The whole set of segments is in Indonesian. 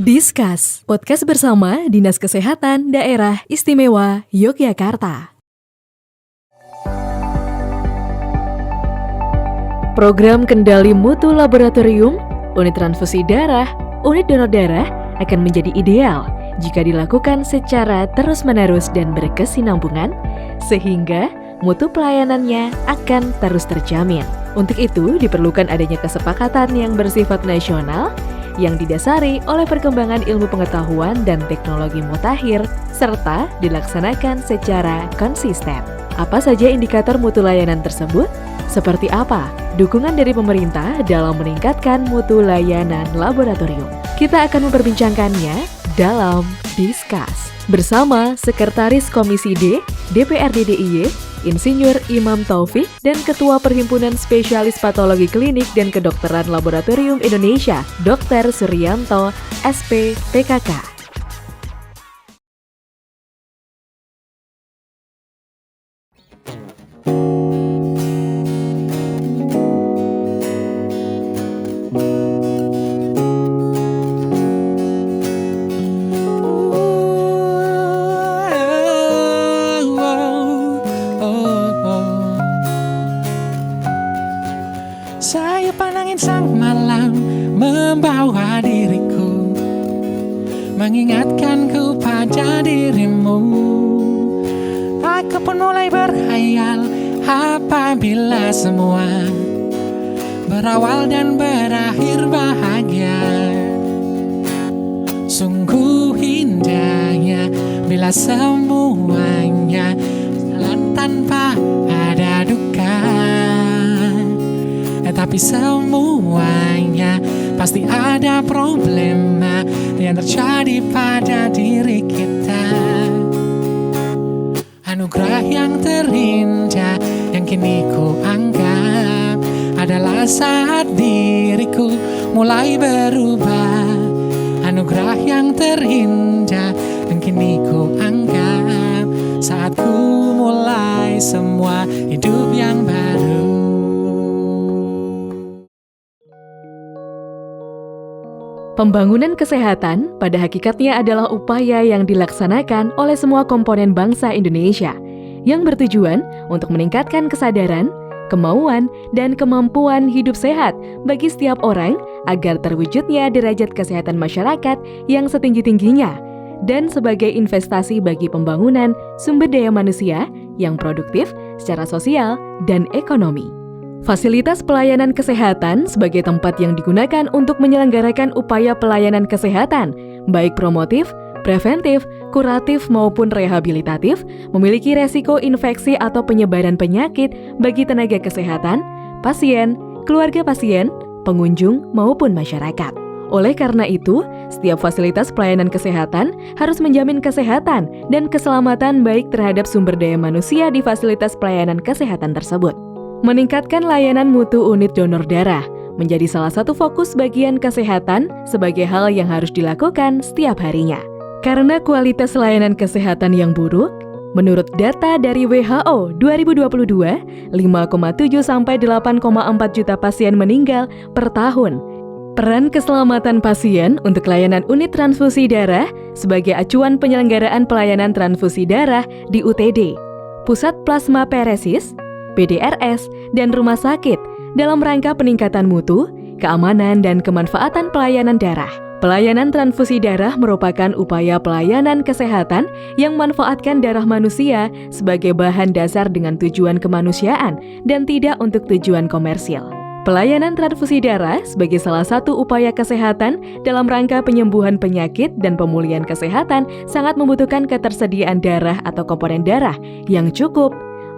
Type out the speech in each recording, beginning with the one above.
Discuss, podcast bersama Dinas Kesehatan Daerah Istimewa Yogyakarta. Program Kendali Mutu Laboratorium, Unit Transfusi Darah, Unit Donor Darah akan menjadi ideal jika dilakukan secara terus-menerus dan berkesinambungan, sehingga mutu pelayanannya akan terus terjamin. Untuk itu, diperlukan adanya kesepakatan yang bersifat nasional yang didasari oleh perkembangan ilmu pengetahuan dan teknologi mutakhir, serta dilaksanakan secara konsisten. Apa saja indikator mutu layanan tersebut? Seperti apa dukungan dari pemerintah dalam meningkatkan mutu layanan laboratorium? Kita akan memperbincangkannya dalam Discuss bersama Sekretaris Komisi D, DPRD DIY, Insinyur Imam Taufik, dan Ketua Perhimpunan Spesialis Patologi Klinik dan Kedokteran Laboratorium Indonesia, Dr. Suryanto, SP, PKK. Saya pandangin sang malam membawa diriku, mengingatkanku pada dirimu. Aku pun mulai berkhayal apabila semua berawal dan berakhir bahagia. Sungguh indahnya bila semuanya jalan tanpa ada duka. Tapi semuanya pasti ada problema yang terjadi pada diri kita. Anugerah yang terindah yang kini ku anggap adalah saat diriku mulai berubah. Anugerah yang terindah yang kini ku anggap saat ku mulai semua hidup yang baru. Pembangunan kesehatan pada hakikatnya adalah upaya yang dilaksanakan oleh semua komponen bangsa Indonesia yang bertujuan untuk meningkatkan kesadaran, kemauan, dan kemampuan hidup sehat bagi setiap orang agar terwujudnya derajat kesehatan masyarakat yang setinggi-tingginya dan sebagai investasi bagi pembangunan sumber daya manusia yang produktif secara sosial dan ekonomi. Fasilitas pelayanan kesehatan sebagai tempat yang digunakan untuk menyelenggarakan upaya pelayanan kesehatan, baik promotif, preventif, kuratif maupun rehabilitatif, memiliki resiko infeksi atau penyebaran penyakit bagi tenaga kesehatan, pasien, keluarga pasien, pengunjung maupun masyarakat. Oleh karena itu, setiap fasilitas pelayanan kesehatan harus menjamin kesehatan dan keselamatan baik terhadap sumber daya manusia di fasilitas pelayanan kesehatan tersebut. Meningkatkan layanan mutu unit donor darah menjadi salah satu fokus bagian kesehatan sebagai hal yang harus dilakukan setiap harinya. Karena kualitas layanan kesehatan yang buruk, menurut data dari WHO 2022, 5,7 sampai 8,4 juta pasien meninggal per tahun. Peran keselamatan pasien untuk layanan unit transfusi darah sebagai acuan penyelenggaraan pelayanan transfusi darah di UTD, Pusat Plasma Paresis, PDRS, dan rumah sakit dalam rangka peningkatan mutu, keamanan, dan kemanfaatan pelayanan darah. Pelayanan transfusi darah merupakan upaya pelayanan kesehatan yang memanfaatkan darah manusia sebagai bahan dasar dengan tujuan kemanusiaan dan tidak untuk tujuan komersil. Pelayanan transfusi darah sebagai salah satu upaya kesehatan dalam rangka penyembuhan penyakit dan pemulihan kesehatan sangat membutuhkan ketersediaan darah atau komponen darah yang cukup,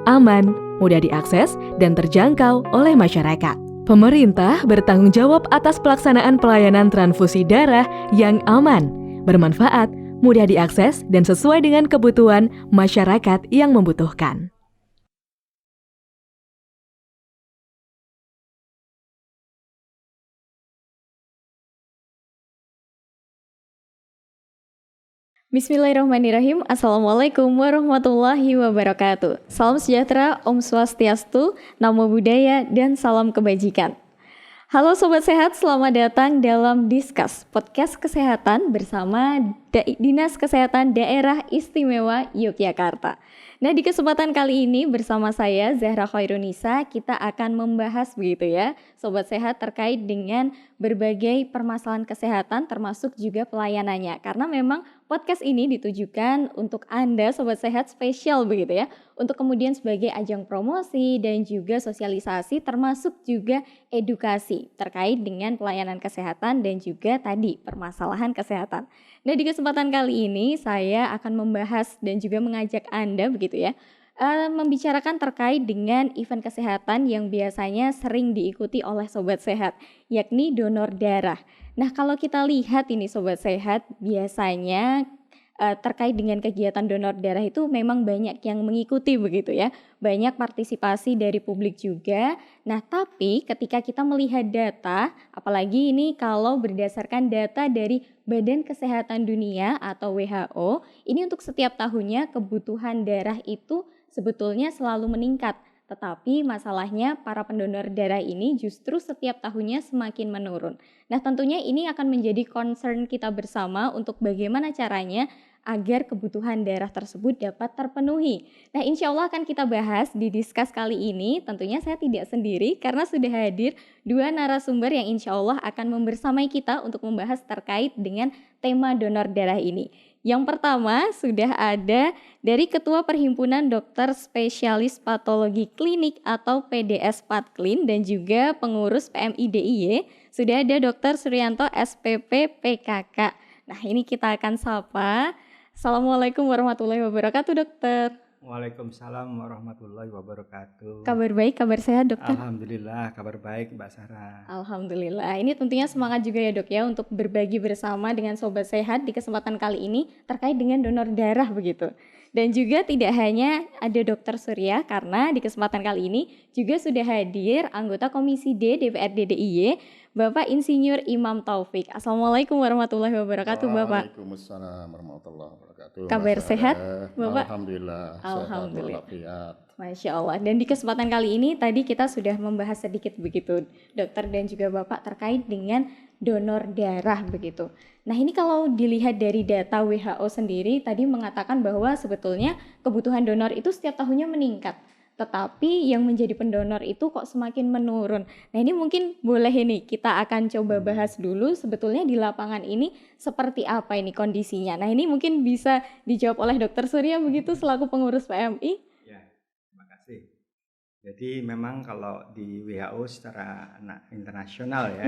aman, mudah diakses, dan terjangkau oleh masyarakat. Pemerintah bertanggung jawab atas pelaksanaan pelayanan transfusi darah yang aman, bermanfaat, mudah diakses, dan sesuai dengan kebutuhan masyarakat yang membutuhkan. Bismillahirrahmanirrahim. Assalamualaikum warahmatullahi wabarakatuh. Salam sejahtera, Om Swastiastu, Namo Buddhaya, dan salam kebajikan. Halo Sobat Sehat, selamat datang dalam Discuss, podcast kesehatan bersama Dinas Kesehatan Daerah Istimewa Yogyakarta. Nah, di kesempatan kali ini bersama saya Zahra Khairunisa, kita akan membahas begitu ya, Sobat Sehat, terkait dengan berbagai permasalahan kesehatan termasuk juga pelayanannya. Karena memang podcast ini ditujukan untuk Anda Sobat Sehat spesial begitu ya, untuk kemudian sebagai ajang promosi dan juga sosialisasi termasuk juga edukasi terkait dengan pelayanan kesehatan dan juga tadi permasalahan kesehatan. Nah, di kesempatan kali ini saya akan membahas dan juga mengajak Anda begitu ya, membicarakan terkait dengan event kesehatan yang biasanya sering diikuti oleh Sobat Sehat, yakni donor darah. Nah, kalau kita lihat ini Sobat Sehat, biasanya terkait dengan kegiatan donor darah itu memang banyak yang mengikuti begitu ya, banyak partisipasi dari publik juga. Nah, tapi ketika kita melihat data, apalagi ini kalau berdasarkan data dari Badan Kesehatan Dunia atau WHO, ini untuk setiap tahunnya kebutuhan darah itu sebetulnya selalu meningkat. Tetapi masalahnya para pendonor darah ini justru setiap tahunnya semakin menurun. Nah, tentunya ini akan menjadi concern kita bersama untuk bagaimana caranya agar kebutuhan darah tersebut dapat terpenuhi. Nah, insya Allah akan kita bahas di Discuss kali ini. Tentunya saya tidak sendiri karena sudah hadir dua narasumber yang insya Allah akan membersamai kita untuk membahas terkait dengan tema donor darah ini. Yang pertama sudah ada dari Ketua Perhimpunan Dokter Spesialis Patologi Klinik atau PDS Patklin dan juga pengurus PMI DIY, sudah ada Dr. Suryanto SPP PKK. Nah, ini kita akan sapa. Assalamualaikum warahmatullahi wabarakatuh, dokter. Waalaikumsalam warahmatullahi wabarakatuh. Kabar baik, kabar sehat, dokter? Alhamdulillah, kabar baik Mbak Sarah. Alhamdulillah. Ini tentunya semangat juga ya dok ya untuk berbagi bersama dengan Sobat Sehat di kesempatan kali ini terkait dengan donor darah begitu. Dan juga tidak hanya ada Dokter Surya karena di kesempatan kali ini juga sudah hadir anggota Komisi D DPRD DIY, Bapak Insinyur Imam Taufik. Assalamualaikum warahmatullahi wabarakatuh, Bapak. Waalaikumsalam warahmatullahi wabarakatuh. Kabar sehat, Bapak? Alhamdulillah. Alhamdulillah. Sehat walafiat. Masya Allah. Dan di kesempatan kali ini tadi kita sudah membahas sedikit begitu, dokter dan juga Bapak terkait dengan donor darah begitu. Nah, ini kalau dilihat dari data WHO sendiri tadi mengatakan bahwa sebetulnya kebutuhan donor itu setiap tahunnya meningkat. Tetapi yang menjadi pendonor itu kok semakin menurun. Nah, ini mungkin boleh ini kita akan coba bahas dulu sebetulnya di lapangan ini seperti apa ini kondisinya. Nah, ini mungkin bisa dijawab oleh Dokter Surya begitu selaku pengurus PMI. Ya, terima kasih. Jadi memang kalau di WHO secara internasional ya,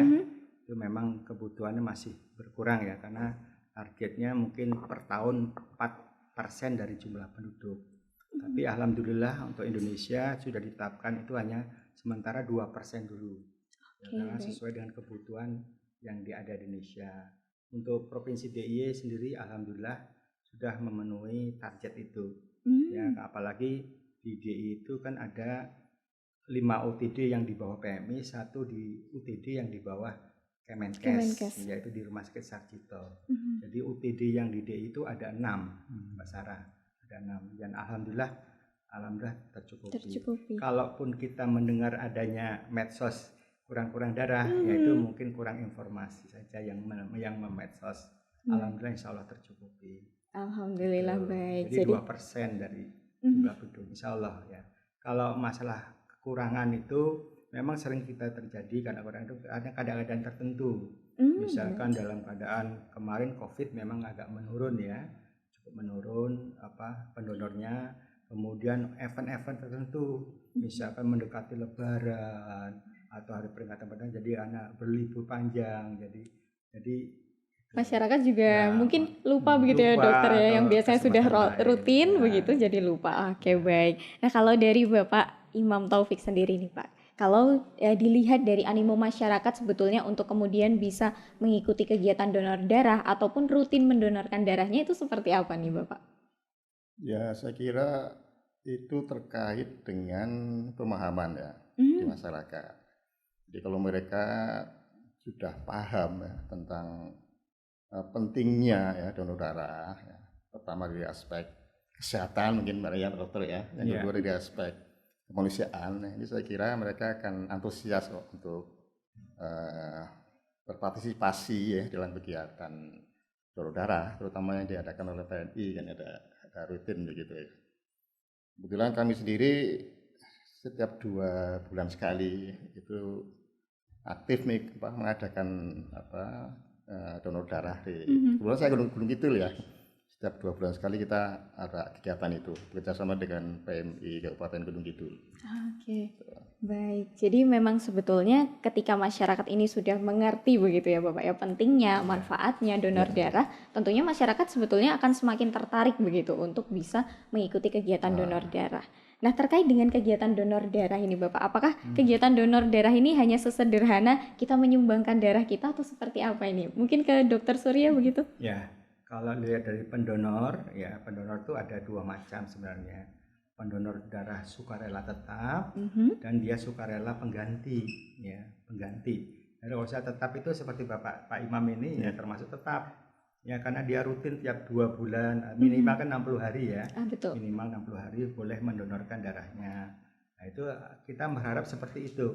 itu memang kebutuhannya masih berkurang ya, karena targetnya mungkin per tahun 4% dari jumlah penduduk. Tapi alhamdulillah untuk Indonesia sudah ditetapkan itu hanya sementara 2% dulu. Ya, karena sesuai dengan kebutuhan yang ada di Indonesia. Untuk Provinsi DIY sendiri alhamdulillah sudah memenuhi target itu. Ya, apalagi di DIY itu kan ada 5 UTD yang di bawah PMI, 1 di UTD yang di bawah Kemenkes, yaitu di Rumah Sakit Sarjito. Jadi UTD yang di DIY itu ada 6, Mbak Sarah. Ada 6 dan alhamdulillah tercukupi. Kalaupun kita mendengar adanya medsos kurang darah, yaitu mungkin kurang informasi saja yang memedsos. Alhamdulillah insya Allah tercukupi. Alhamdulillah gitu. Baik. Jadi 2% dari jumlah penduduk insya Allah ya. Kalau masalah kekurangan itu memang sering kita terjadi karena ada keadaan tertentu. Misalkan dalam keadaan kemarin COVID memang agak menurun ya. Menurun pendonornya, kemudian event-event tertentu misalkan mendekati lebaran atau hari peringatan pernikahan, jadi anak berlibur panjang, jadi masyarakat juga mungkin lupa begitu ya dokter ya, yang biasanya sudah rutin begitu jadi lupa. Oke, baik. Nah, kalau dari Bapak Imam Taufik sendiri nih Pak, kalau dilihat dari animo masyarakat sebetulnya untuk kemudian bisa mengikuti kegiatan donor darah ataupun rutin mendonorkan darahnya itu seperti apa nih Bapak? Ya, saya kira itu terkait dengan pemahaman ya di masyarakat. Jadi kalau mereka sudah paham ya tentang pentingnya ya donor darah, ya, pertama dari aspek kesehatan mungkin ya dokter ya, yang kedua dari aspek kemanusiaan. Ini saya kira mereka akan antusias kok untuk berpartisipasi ya dalam kegiatan donor darah, terutama yang diadakan oleh PMI kan ada rutin begitu ya. Kebetulan kami sendiri setiap 2 bulan sekali itu aktif mengadakan donor darah di. Kebetulan saya Gunung Kidul ya. Setiap 2 bulan sekali kita ada kegiatan itu bekerjasama dengan PMI Kabupaten Gunung Kidul. Oke, baik. Jadi memang sebetulnya ketika masyarakat ini sudah mengerti begitu ya Bapak ya pentingnya, manfaatnya donor darah, tentunya masyarakat sebetulnya akan semakin tertarik begitu untuk bisa mengikuti kegiatan donor darah. Nah, terkait dengan kegiatan donor darah ini Bapak, apakah kegiatan donor darah ini hanya sesederhana kita menyumbangkan darah kita atau seperti apa ini? Mungkin ke Dokter Surya begitu? Ya, kalau lihat dari pendonor, ya pendonor itu ada 2 macam sebenarnya. Pendonor darah sukarela tetap dan dia sukarela pengganti, ya pengganti. Jadi kalau saya tetap itu seperti Pak Imam ini ya termasuk tetap, ya karena dia rutin tiap 2 bulan, minimal kan 60 hari ya, Betul. minimal 60 hari boleh mendonorkan darahnya. Nah itu kita berharap seperti itu,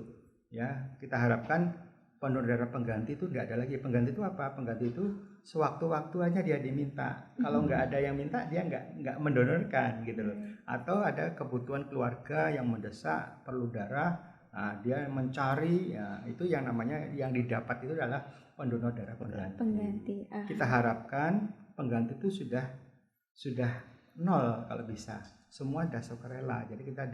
ya kita harapkan pendonor darah pengganti itu tidak ada lagi. Pengganti itu apa? Pengganti itu sewaktu-waktu aja dia diminta. Kalau nggak ada yang minta dia nggak mendonorkan gitu loh. Atau ada kebutuhan keluarga yang mendesak perlu darah, nah, dia mencari, ya itu yang namanya yang didapat itu adalah pendonor darah pengganti. Kita harapkan pengganti itu sudah 0 kalau bisa. Semua sudah sukarela. Jadi kita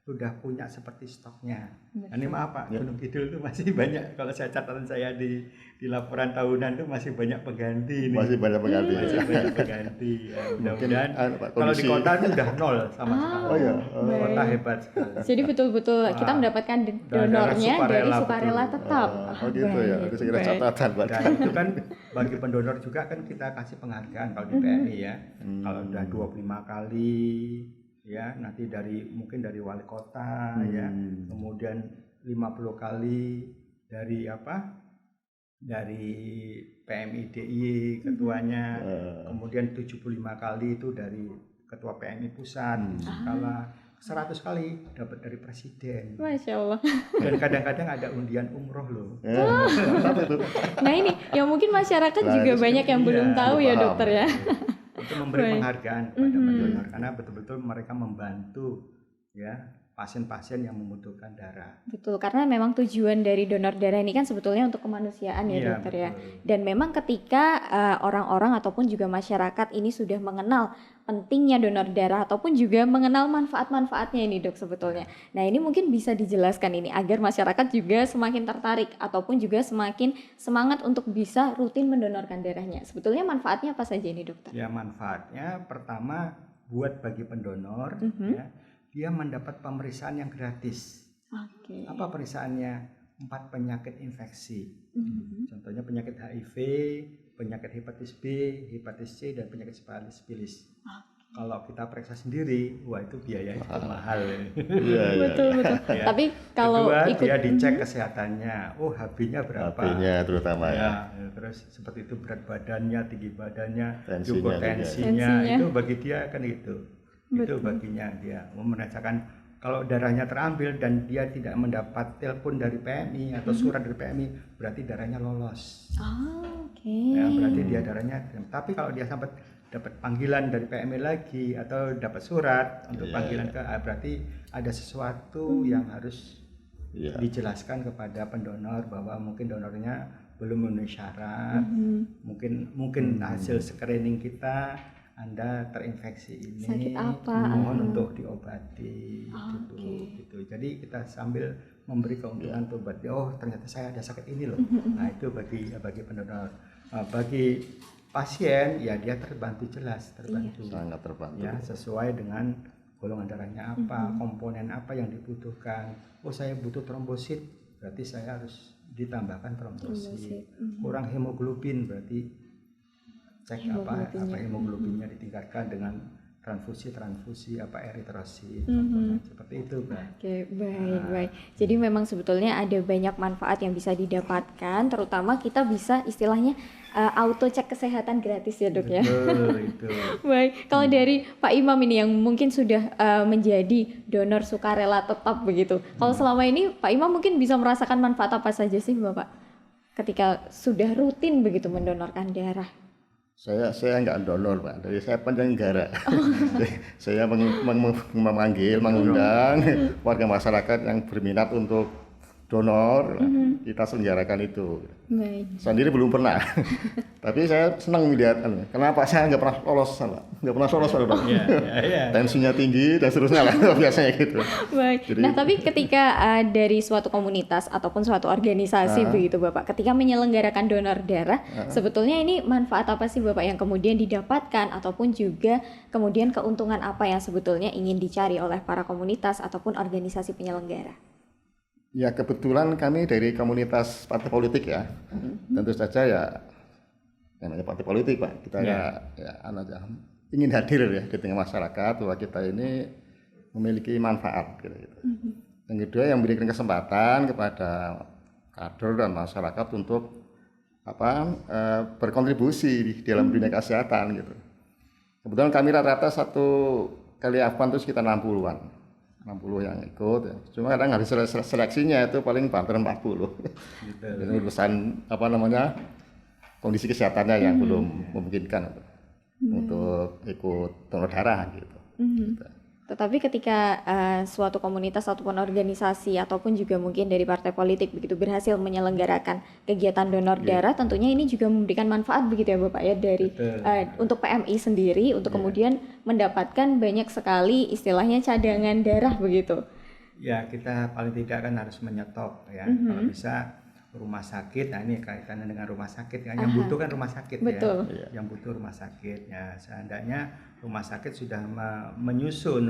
sudah punya seperti stoknya. Ini maaf Pak, Gunung Kidul itu masih banyak. Kalau saya catatan saya di laporan tahunan itu masih banyak pengganti. Masih banyak pengganti. Masih banyak pengganti. Ya, mudah-mudahan kalau di kota itu udah 0 sama sekali. Oh ya. Kota hebat sekali. Jadi betul-betul kita mendapatkan donornya dari sukarela tetap. Oh gitu ya. Itu saya kira catatan Pak. Dan itu kan bagi pendonor juga kan kita kasih penghargaan kalau di PMI ya. Kalau udah 25 kali ya, nanti mungkin dari wali kota ya, kemudian 50 kali dari PMI DIY ketuanya, kemudian 75 kali itu dari ketua PMI pusat, skala 100 kali dapat dari presiden. Masya Allah. Dan kadang-kadang ada undian umroh loh. Nah ini yang mungkin masyarakat juga banyak yang belum tahu ya dokter ya. Untuk memberi penghargaan kepada pendonor karena betul-betul mereka membantu ya pasien-pasien yang membutuhkan darah. Betul, karena memang tujuan dari donor darah ini kan sebetulnya untuk kemanusiaan ya dokter ya. Dan memang ketika orang-orang ataupun juga masyarakat ini sudah mengenal pentingnya donor darah ataupun juga mengenal manfaat-manfaatnya ini dok sebetulnya. Nah ini mungkin bisa dijelaskan ini agar masyarakat juga semakin tertarik ataupun juga semakin semangat untuk bisa rutin mendonorkan darahnya. Sebetulnya manfaatnya apa saja ini dokter? Ya manfaatnya pertama buat bagi pendonor ya, dia mendapat pemeriksaan yang gratis. Apa pemeriksaannya? 4 penyakit infeksi. Contohnya penyakit HIV, penyakit hepatitis B, hepatitis C, dan penyakit sifilis. Kalau kita periksa sendiri, wah itu biayanya cukup mahal. Betul. Ya. Tapi kalau kedua, ikut dia dicek kesehatannya. Oh, HB-nya berapa? HB-nya terutama ya. Terus seperti itu berat badannya, tinggi badannya, Tensinya juga tensinya. Itu bagi dia kan itu. Itu baginya dia merasakan kalau darahnya terambil dan dia tidak mendapat telepon dari PMI atau surat dari PMI, berarti darahnya lolos. Ya, berarti dia darahnya. Tapi kalau dia sampai dapat panggilan dari PMI lagi atau dapat surat untuk panggilan berarti ada sesuatu yang harus dijelaskan kepada pendonor bahwa mungkin donornya belum memenuhi syarat, mungkin hasil screening kita Anda terinfeksi ini, sakit apa? Mohon untuk diobati, gitu. Jadi kita sambil memberi keuntungan untuk obat. Oh ternyata saya ada sakit ini loh. Nah itu bagi pendonor, bagi pasien ya dia terbantu jelas, sangat terbantu. Ya sesuai dengan golongan darahnya apa, komponen apa yang dibutuhkan. Oh saya butuh trombosit, berarti saya harus ditambahkan trombosit. Kurang hemoglobin berarti cek apa hemoglobinnya ditingkatkan dengan transfusi apa eritrosit seperti itu, Mbak. Oke, baik. Jadi memang sebetulnya ada banyak manfaat yang bisa didapatkan, terutama kita bisa istilahnya auto cek kesehatan gratis ya, Dok ya. Betul, itu. Baik, kalau dari Pak Imam ini yang mungkin sudah menjadi donor sukarela tetap begitu. Kalau selama ini Pak Imam mungkin bisa merasakan manfaat apa saja sih, Bapak? Ketika sudah rutin begitu mendonorkan darah. Saya nggak donor, Pak. Dari saya penyelenggara. Saya memanggil, mengundang warga masyarakat yang berminat untuk donor, kita selenggarakan itu. Baik. Sendiri belum pernah. Tapi saya senang melihat, kenapa saya nggak pernah lolos, Pak. Tensinya tinggi dan seterusnya lah, biasanya gitu. Baik. Jadi, nah, tapi ketika dari suatu komunitas ataupun suatu organisasi begitu Bapak, ketika menyelenggarakan donor darah, sebetulnya ini manfaat apa sih Bapak yang kemudian didapatkan ataupun juga kemudian keuntungan apa yang sebetulnya ingin dicari oleh para komunitas ataupun organisasi penyelenggara? Ya kebetulan kami dari komunitas partai politik ya, tentu saja ya namanya partai politik Pak, kita ingin hadir ya di tengah masyarakat bahwa kita ini memiliki manfaat gitu. Yang kedua yang memberikan kesempatan kepada kader dan masyarakat untuk berkontribusi di dalam dunia kesehatan gitu. Kebetulan kami rata-rata satu kali Afgan itu sekitar 60-an. 60 yang ikut ya. Cuma kadang habis seleksinya itu paling banter 40. Jadi urusan kondisi kesehatannya yang belum memungkinkan untuk ikut donor darah gitu. Tetapi ketika suatu komunitas ataupun organisasi ataupun juga mungkin dari partai politik begitu berhasil menyelenggarakan kegiatan donor darah, tentunya ini juga memberikan manfaat begitu ya Bapak ya dari untuk PMI sendiri untuk kemudian mendapatkan banyak sekali istilahnya cadangan darah begitu. Ya, kita paling tidak kan harus menyetop ya. Kalau bisa rumah sakit, nah ini kaitannya dengan rumah sakit kan, yang butuh kan rumah sakit. Betul. Ya, yang butuh rumah sakit ya, seandainya rumah sakit sudah menyusun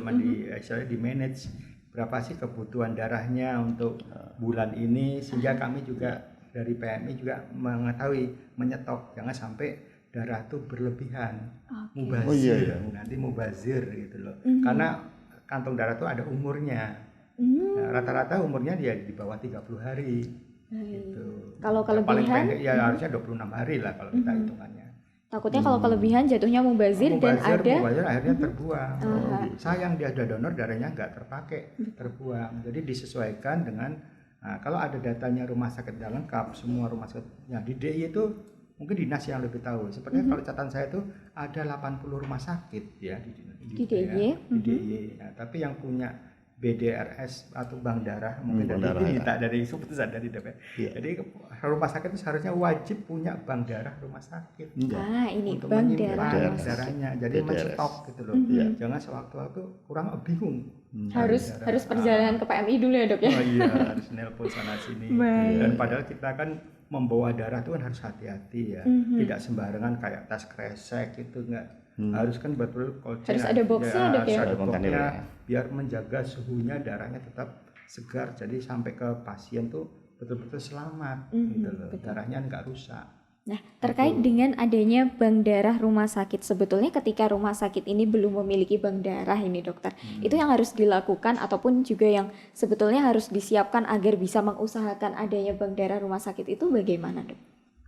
di manage berapa sih kebutuhan darahnya untuk bulan ini, sehingga kami juga dari PMI juga mengetahui menyetop, jangan sampai darah itu berlebihan, mubazir, nanti mubazir gitu loh, karena kantong darah itu ada umurnya. Nah, rata-rata umurnya dia di bawah 30 hari. Gitu. Kalau kelebihan paling pendek ya harusnya 26 hari lah kalau kita hitungannya. Takutnya kalau kelebihan jatuhnya mubazir dan mubazir akhirnya terbuang. Sayang dia ada donor darahnya nggak terpakai, terbuang. Jadi disesuaikan dengan kalau ada datanya rumah sakit yang lengkap, semua rumah sakit yang di DIY itu mungkin dinas yang lebih tahu. Sepertinya kalau catatan saya itu ada 80 rumah sakit ya di DIY. Nah, tapi yang punya BDRS atau bank darah mungkin dari keputusan dari DPR. Jadi rumah sakit itu seharusnya wajib punya bank darah rumah sakit. Ini untuk bank menyimpan darahnya. Jadi menstok gitu loh. Jangan sewaktu-waktu kurang bingung. Harus perjalanan ke PMI dulu ya Dok ya. Oh iya, harus nelpon sana sini. Dan padahal kita kan membawa darah itu kan harus hati-hati ya. Tidak sembarangan kayak tas kresek gitu enggak. Harus kan betul harus ada boxnya Dok ya. Harus ada boxnya biar menjaga suhunya darahnya tetap segar, jadi sampai ke pasien tuh betul-betul selamat gitu loh. Darahnya nggak rusak. Nah, terkait dengan adanya bank darah rumah sakit, sebetulnya ketika rumah sakit ini belum memiliki bank darah ini dokter, itu yang harus dilakukan ataupun juga yang sebetulnya harus disiapkan agar bisa mengusahakan adanya bank darah rumah sakit itu bagaimana Dok?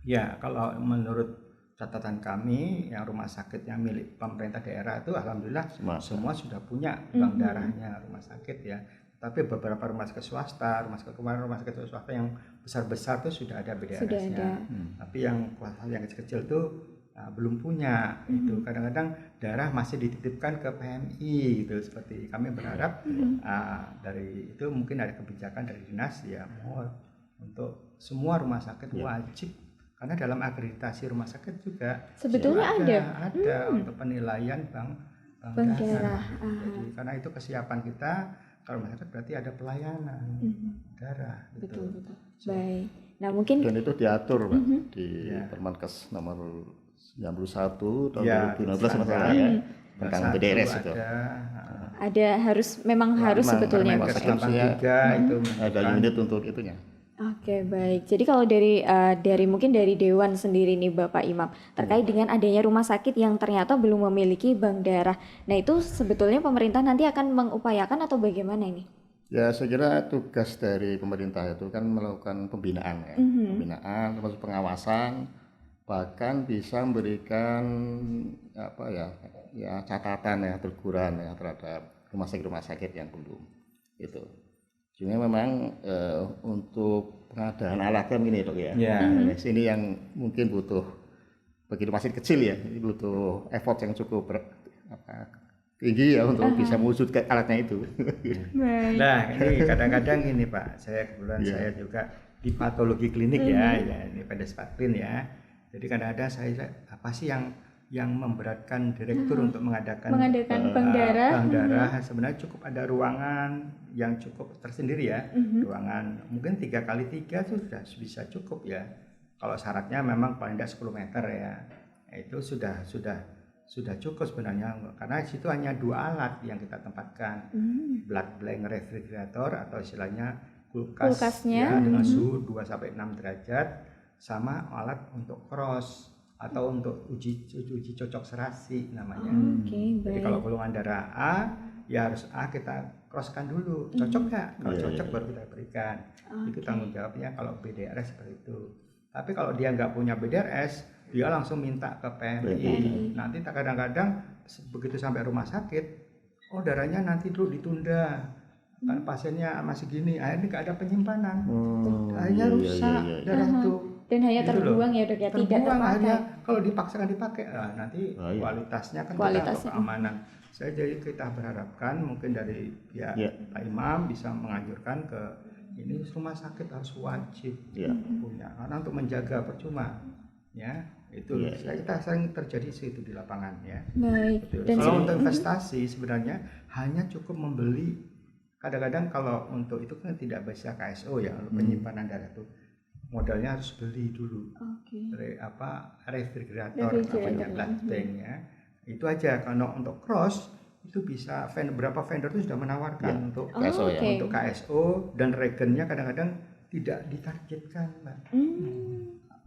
Ya, kalau menurut catatan kami yang rumah sakit yang milik pemerintah daerah itu alhamdulillah semua sudah punya bank darahnya rumah sakit ya. Tapi beberapa rumah sakit swasta, rumah sakit swasta yang besar-besar tuh sudah ada BDRS-nya. Tapi yang kecil-kecil tuh belum punya. Itu kadang-kadang darah masih dititipkan ke PMI gitu. Seperti kami berharap dari itu mungkin ada kebijakan dari dinas ya untuk semua rumah sakit wajib. Karena dalam akreditasi rumah sakit juga sebetulnya ada untuk penilaian bank darah. Jadi karena itu kesiapan kita, kalau rumah sakit berarti ada pelayanan darah. Betul. Baik. Nah mungkin dan itu diatur Pak di Permenkes nomor 91 tahun 2015 masalah ya tentang BDRS itu. Ada harus sebetulnya Permenkes itu ada unit untuk itunya. Oke, baik. Jadi kalau dari mungkin dari Dewan sendiri nih Bapak Imam, terkait dengan adanya rumah sakit yang ternyata belum memiliki bank darah. Nah, itu sebetulnya pemerintah nanti akan mengupayakan atau bagaimana ini? Ya, saya kira tugas dari pemerintah itu kan melakukan pembinaan ya, pembinaan termasuk pengawasan, bahkan bisa memberikan apa ya catatan ya, teguran ya terhadap rumah sakit yang belum itu. Cuma memang untuk pengadaan alat kan gini Dok ya. Nah, sini yang mungkin butuh bagi rumah sakit kecil ya, ini butuh effort yang cukup tinggi ya untuk bisa mewujudkan alatnya itu. Nah, ini kadang-kadang ini Pak, kebetulan saya juga di patologi klinik ya ini PDS Patklin ya. Jadi kadang-kadang saya apa sih yang memberatkan direktur untuk mengadakan bank darah. Bank darah sebenarnya cukup ada ruangan yang cukup tersendiri ya. Ruangan mungkin 3x3 itu sudah bisa cukup ya. Kalau syaratnya memang paling tidak 10 meter ya. Itu sudah cukup sebenarnya, karena di situ hanya 2 alat yang kita tempatkan. Blood blank refrigerator atau istilahnya kulkasnya dengan suhu 2 sampai 6 derajat, sama alat untuk cross atau untuk uji cocok serasi namanya. Jadi kalau golongan darah A ya harus A kita crosskan dulu, cocok nggak? Kalau cocok baru kita berikan. Itu tanggung jawabnya kalau BDRS seperti itu. Tapi kalau dia nggak punya BDRS, dia langsung minta ke PMI. Nanti kadang-kadang begitu sampai rumah sakit, oh darahnya nanti dulu ditunda, kan pasiennya masih gini, akhirnya nggak ada penyimpanan, akhirnya rusak darah itu. Dan hanya gitu terbuang ya Dok ya, tidak terpakai. Akhirnya kalau dipaksakan dipakai, nanti kualitasnya kan kita keamanan. Jadi kita berharapkan mungkin dari pihak Pak Imam bisa menganjurkan ke ini rumah sakit harus wajib punya, karena untuk menjaga percuma ya itu kita sering terjadi itu di lapangan ya. Baik. Dan kalau untuk investasi sebenarnya hanya cukup membeli. Kadang-kadang kalau untuk itu kan tidak bisa KSO ya, penyimpanan darah itu modalnya harus beli dulu. Refrigerator namanya blood bank ya. Itu aja. Kalau untuk cross itu bisa berapa vendor itu sudah menawarkan untuk KSO dan regennya kadang-kadang tidak ditargetkan, Mbak.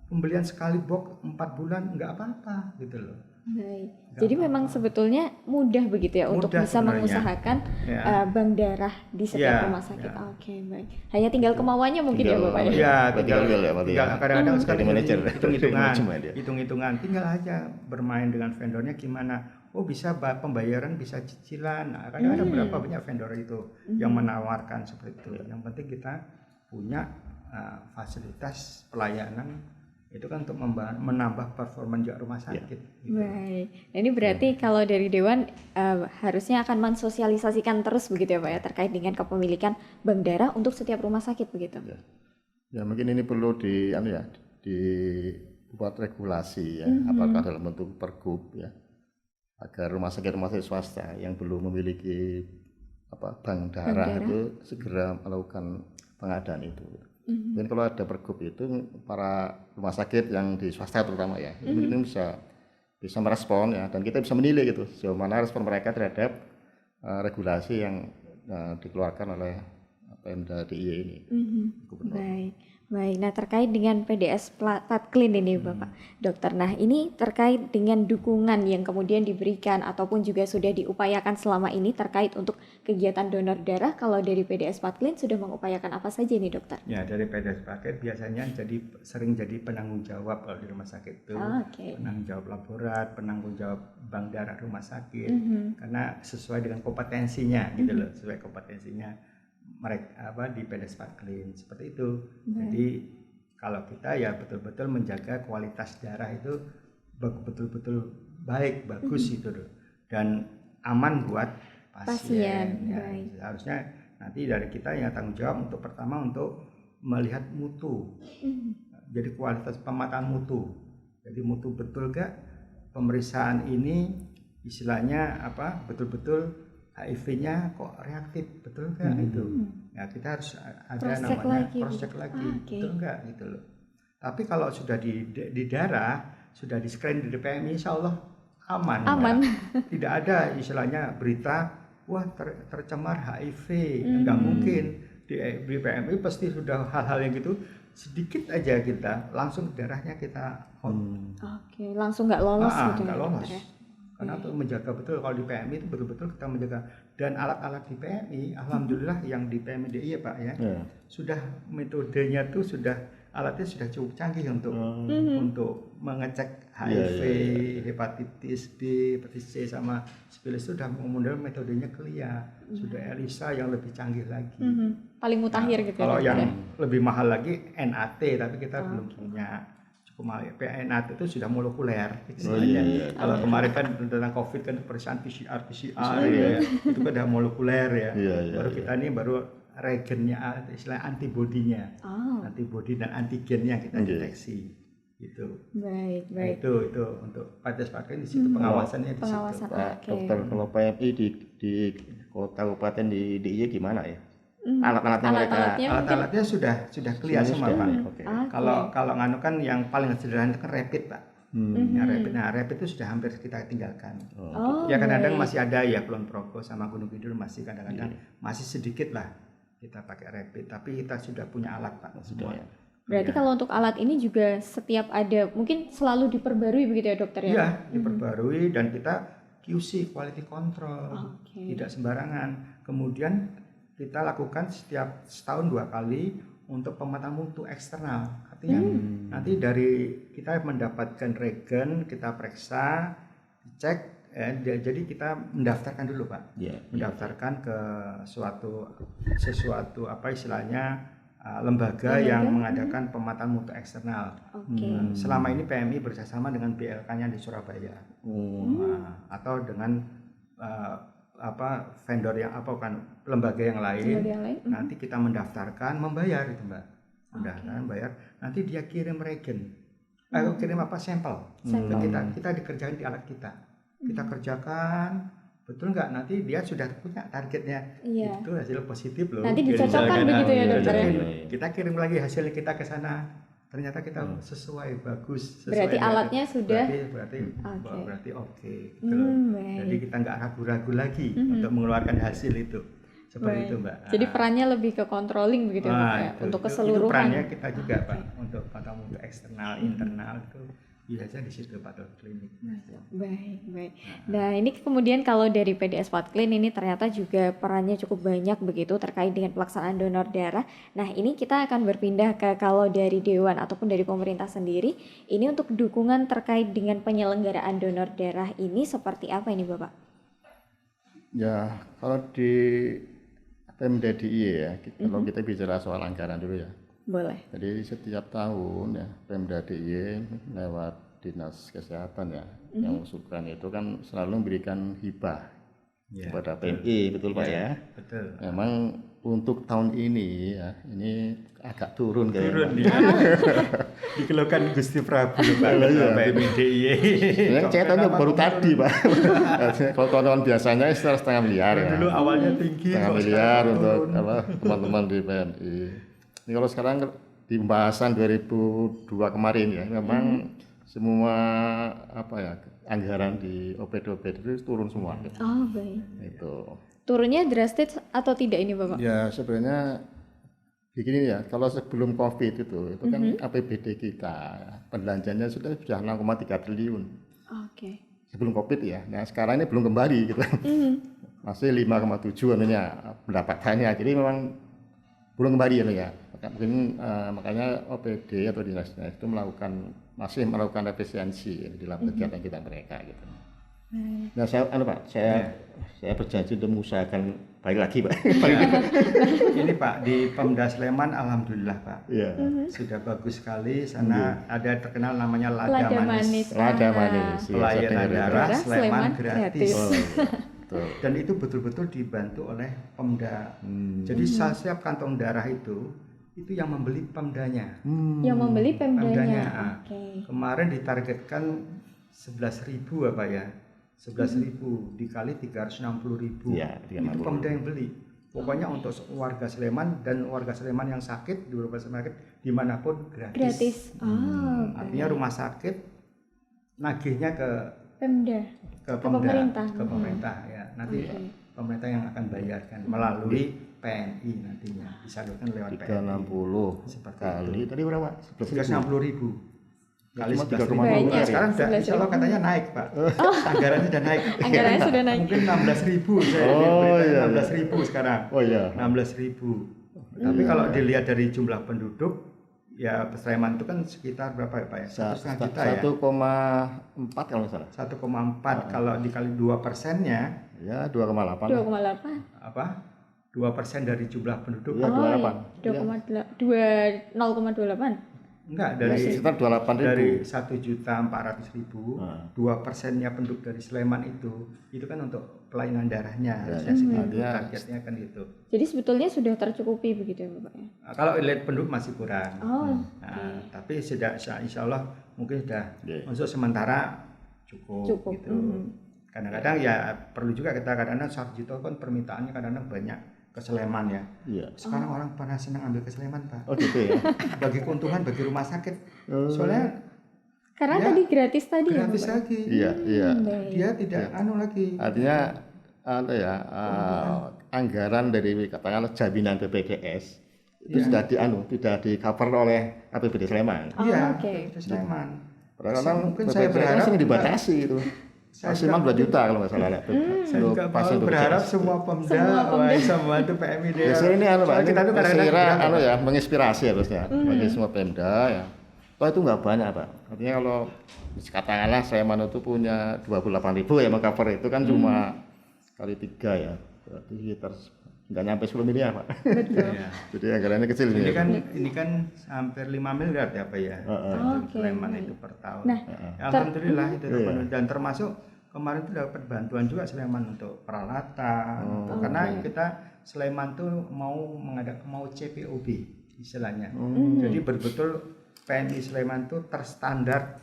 Pembelian sekali box 4 bulan nggak apa-apa gitu loh. Baik. Jadi memang sebetulnya mudah begitu ya untuk bisa mengusahakan bank darah di setiap rumah sakit. Oke, baik. Hanya tinggal kemauannya mungkin ya Bapak ya. Iya, tinggal kadang-kadang sekali hitung-hitungan, tinggal aja bermain dengan vendornya gimana. Oh bisa pembayaran bisa cicilan. Nah, kan ada berapa banyak vendor itu yang menawarkan seperti itu. Yang penting kita punya fasilitas pelayanan itu kan untuk menambah performa juga rumah sakit. Gitu. Baik. Nah, ini berarti kalau dari Dewan harusnya akan mensosialisasikan terus begitu ya Pak ya, terkait dengan kepemilikan bank darah untuk setiap rumah sakit begitu. Ya mungkin ini perlu dibuat regulasi ya, apakah dalam bentuk pergub ya, agar rumah sakit swasta yang belum memiliki bank darah itu segera melakukan pengadaan itu. Dan kalau ada pergub itu para rumah sakit yang di swasta terutama ya, ini bisa merespon ya, dan kita bisa menilai gitu sejauh mana respon mereka terhadap regulasi yang dikeluarkan oleh Pemda DIY ini. Baik. Nah terkait dengan PDS Patklin ini Bapak Dokter, nah ini terkait dengan dukungan yang kemudian diberikan ataupun juga sudah diupayakan selama ini terkait untuk kegiatan donor darah. Kalau dari PDS Patklin sudah mengupayakan apa saja nih Dokter? Ya dari PDS Patklin biasanya sering jadi penanggung jawab kalau di rumah sakit itu. Penanggung jawab laborat, penanggung jawab bank darah rumah sakit, karena sesuai dengan kompetensinya gitu loh, sesuai kompetensinya mereka di PDS Patklin seperti itu. Jadi kalau kita ya betul-betul menjaga kualitas darah itu betul-betul baik, bagus itu dan aman buat pasien. Ya, harusnya nanti dari kita yang tanggung jawab untuk pertama untuk melihat mutu. Jadi kualitas pemataan mutu. Jadi mutu betul gak pemeriksaan ini istilahnya betul-betul HIV-nya kok reaktif, betul nggak itu? Ya kita harus ada namanya cross check lagi, betul nggak gitu loh. Tapi kalau sudah di darah, sudah di screen di PMI, insya Allah aman. Tidak ada istilahnya berita, wah tercemar HIV, nggak mungkin. di PMI pasti sudah hal-hal yang gitu, sedikit aja kita langsung darahnya kita Oke, langsung nggak lolos gitu nggak ya, lolos. dokter ya? Karena untuk menjaga betul, kalau di PMI itu betul-betul kita menjaga. Dan alat-alat di PMI, alhamdulillah yang di PMI DI ya Pak ya, sudah metodenya tuh alatnya sudah cukup canggih untuk mengecek HIV, hepatitis B, hepatitis C sama sifilis, sudah menggunakan metodenya CLIA, sudah ELISA yang lebih canggih lagi. Paling mutakhir gitu Kalau ya, yang dokter? lebih mahal lagi NAT, tapi kita belum punya. Cukup mahal. NAT itu sudah molekuler istilahnya. Kalau kemarin kan tentang COVID kan pemeriksaan PCR ya, itu kan udah molekuler ya. Baru kita ini baru reagennya, istilah antibodinya, antibodi dan antigennya kita deteksi. Gitu. Baik. Nah, itu untuk pasien di situ pengawasannya di situ. Pengawasan, Dokter, kalau PMI di kota kabupaten di DIY gimana ya? Alat-alatnya mereka, alat-alatnya sudah clear semua Pak. Okay. Kalau nganu kan yang paling sederhana itu kan rapid Pak. Rapid itu sudah hampir kita tinggalkan. Ya kadang-kadang masih ada ya Kulon Progo sama Gunung Kidul masih kadang-kadang masih sedikit lah kita pakai rapid, tapi kita sudah punya alat Pak semua. Berarti kalau untuk alat ini juga setiap ada, mungkin selalu diperbarui begitu ya dokter ya? Iya, diperbarui dan kita QC, quality control, tidak sembarangan. Kemudian kita lakukan setiap setahun 2 kali untuk pemetaan mutu eksternal. Artinya nanti dari kita mendapatkan regen, kita periksa, cek, jadi kita mendaftarkan dulu Pak. Mendaftarkan ke sesuatu apa istilahnya lembaga yang mengadakan pemetaan mutu eksternal. Selama ini PMI bekerjasama dengan BLK-nya di Surabaya, atau dengan vendor yang lembaga yang lain. Nanti kita mendaftarkan, membayar itu Mbak. Bayar. Nanti dia kirim regen, kirim sampel. Kita dikerjain di alat kita. Kita kerjakan, betul nggak? Nanti dia sudah punya targetnya. Itu hasil positif loh. Nanti dicocokkan begitu ya dokter ya? Kita kirim lagi hasil kita ke sana. Ternyata kita sesuai, bagus. Berarti alatnya sudah berarti oke. Gitu. Jadi kita nggak ragu-ragu lagi untuk mengeluarkan hasil itu. Seperti itu Mbak. Jadi perannya lebih ke controlling begitu ya, untuk keseluruhan. Itu perannya kita juga Pak, untuk eksternal, internal itu biasanya di situ Pak klinik. Baik. Nah ini kemudian kalau dari PDS Patklin ini ternyata juga perannya cukup banyak begitu terkait dengan pelaksanaan donor darah. Nah ini kita akan berpindah ke kalau dari Dewan ataupun dari pemerintah sendiri, ini untuk dukungan terkait dengan penyelenggaraan donor darah ini seperti apa ini Bapak? Ya kalau di Pemda DIY ya, kalau kita bicara soal anggaran dulu ya. Boleh. Jadi setiap tahun ya Pemda DIY lewat Dinas Kesehatan ya, yang mengusulkan itu kan selalu memberikan hibah kepada PMI, betul Pak ya? Betul. Memang untuk tahun ini ya, ini agak turun kayaknya. Dikeluhkan Gusti Prabu Pak PMI DIY. Yang ceritanya baru tadi Pak. Kalau tahun biasanya setengah miliar ya. Dulu awalnya tinggi. Setengah miliar untuk teman-teman di PMI. Ini kalau sekarang di pembahasan 2002 kemarin ya, memang semua anggaran di OPD itu turun semua. Baik. Itu. Turunnya drastis atau tidak ini Bapak? Ya sebenarnya begini ya, kalau sebelum COVID itu kan APBD kita belanjanya sudah 6,3 triliun. Sebelum COVID ya. Nah sekarang ini belum kembali gitu. Masih 5,7 pendapatannya. Jadi memang belum kembali ya. Mungkin makanya OPD atau dinasnya itu masih melakukan efisiensi di dalam kegiatan kita mereka gitu. Nah saya berjanji untuk mengusahakan baik lagi Pak. Ini Pak di Pemda Sleman alhamdulillah Pak. Sudah bagus sekali. Sana ada terkenal namanya Lada Manis. Lada Manis. Pelayanan darah Sleman gratis. Betul. Dan itu betul-betul dibantu oleh Pemda. Jadi setiap kantong darah itu yang membeli Pemdanya. Yang membeli Pemdanya. Kemarin ditargetkan 11.000 apa ya? 11.000 dikali 360.000. Ya, itu Pemda yang beli. Pokoknya untuk warga Sleman dan warga Sleman yang sakit di beberapa sakit dimanapun gratis. Artinya rumah sakit nagihnya ke Pemda. Ke pemerintah ya. Nanti pemerintah yang akan bayarkan melalui PNI nantinya disalurkan lewat 360 PNI. Seperti kali itu. tadi berapa? 360.000 kali Cuma 11.000. 3,2 Banyak. ya. Sekarang udah 11.000. insya Allah katanya naik Pak. Anggarannya sudah naik. Anggarannya sudah naik. Mungkin 16.000 saya Oh, beritanya iya. 16.000 sekarang. Oh iya. 16.000. Tapi kalau dilihat dari jumlah penduduk, ya Sleman itu kan sekitar berapa ya Pak ya? 1,5 juta ya. 1,4 kalau nggak salah. 1,4 kalau dikali 2%-nya Ya 2,8. 2,8. apa? 2% dari jumlah penduduk. Iya, 2,8. 0,28. Enggak, Ya, dari sekitar 28.000. dari 1.400.000, Nah. 2%-nya penduduk dari Sleman itu kan untuk kelainan darahnya. Ya, Harusnya segitu, dia- targetnya kan gitu. Jadi sebetulnya sudah tercukupi begitu ya Bapak ya? Nah, kalau lihat penduduk masih kurang. Oh, Nah, tapi sudah insya Allah mungkin sudah Iya. untuk sementara cukup. Gitu. Kadang-kadang ya perlu juga kita kadang-kadang Sarjito kan permintaannya kadang-kadang banyak ke Sleman ya. Iya. Sekarang orang pada senang ambil ke Sleman Pak. Oh gitu ya. Bagi keuntungan bagi rumah sakit. Soalnya karena Ya, tadi gratis tadi ya gratis Bapak? lagi. Iya, iya. Baik. Dia tidak lagi. Artinya anggaran dari katakanlah jaminan BPJS itu Iya. tidak di cover oleh APBD Sleman. Oh, Iya, oke. itu Sleman. Padahal kan Mungkin saya BPJS berharap yang dibatasi itu. Saya Maksimal juga- 2 juta kalau nggak salah. Saya juga mau berharap semua Pemda bisa membantu PMI dia. Biasanya ini Pak, Soalnya kita tuh saya kadang-kadang kira bilang, ya menginspirasi harusnya bagi semua Pemda ya. Toh itu nggak banyak Pak. Artinya kalau katakanlah Sleman itu punya 28.000 ya mengcover itu kan cuma kali 3 ya. Berarti sekitar nggak nyampe 10 miliar Pak. Iya. Jadi anggarannya kecil Ini kan hampir 5 miliar ya Pak ya. Untuk Oke. Sleman itu per tahun. Nah, Ya, alhamdulillah itu Iya. terpenuhi. Dan termasuk kemarin itu dapat bantuan juga Sleman untuk peralatan. Karena kita Sleman tuh mau CPOB istilahnya. Jadi betul-betul PMI Sleman tuh terstandar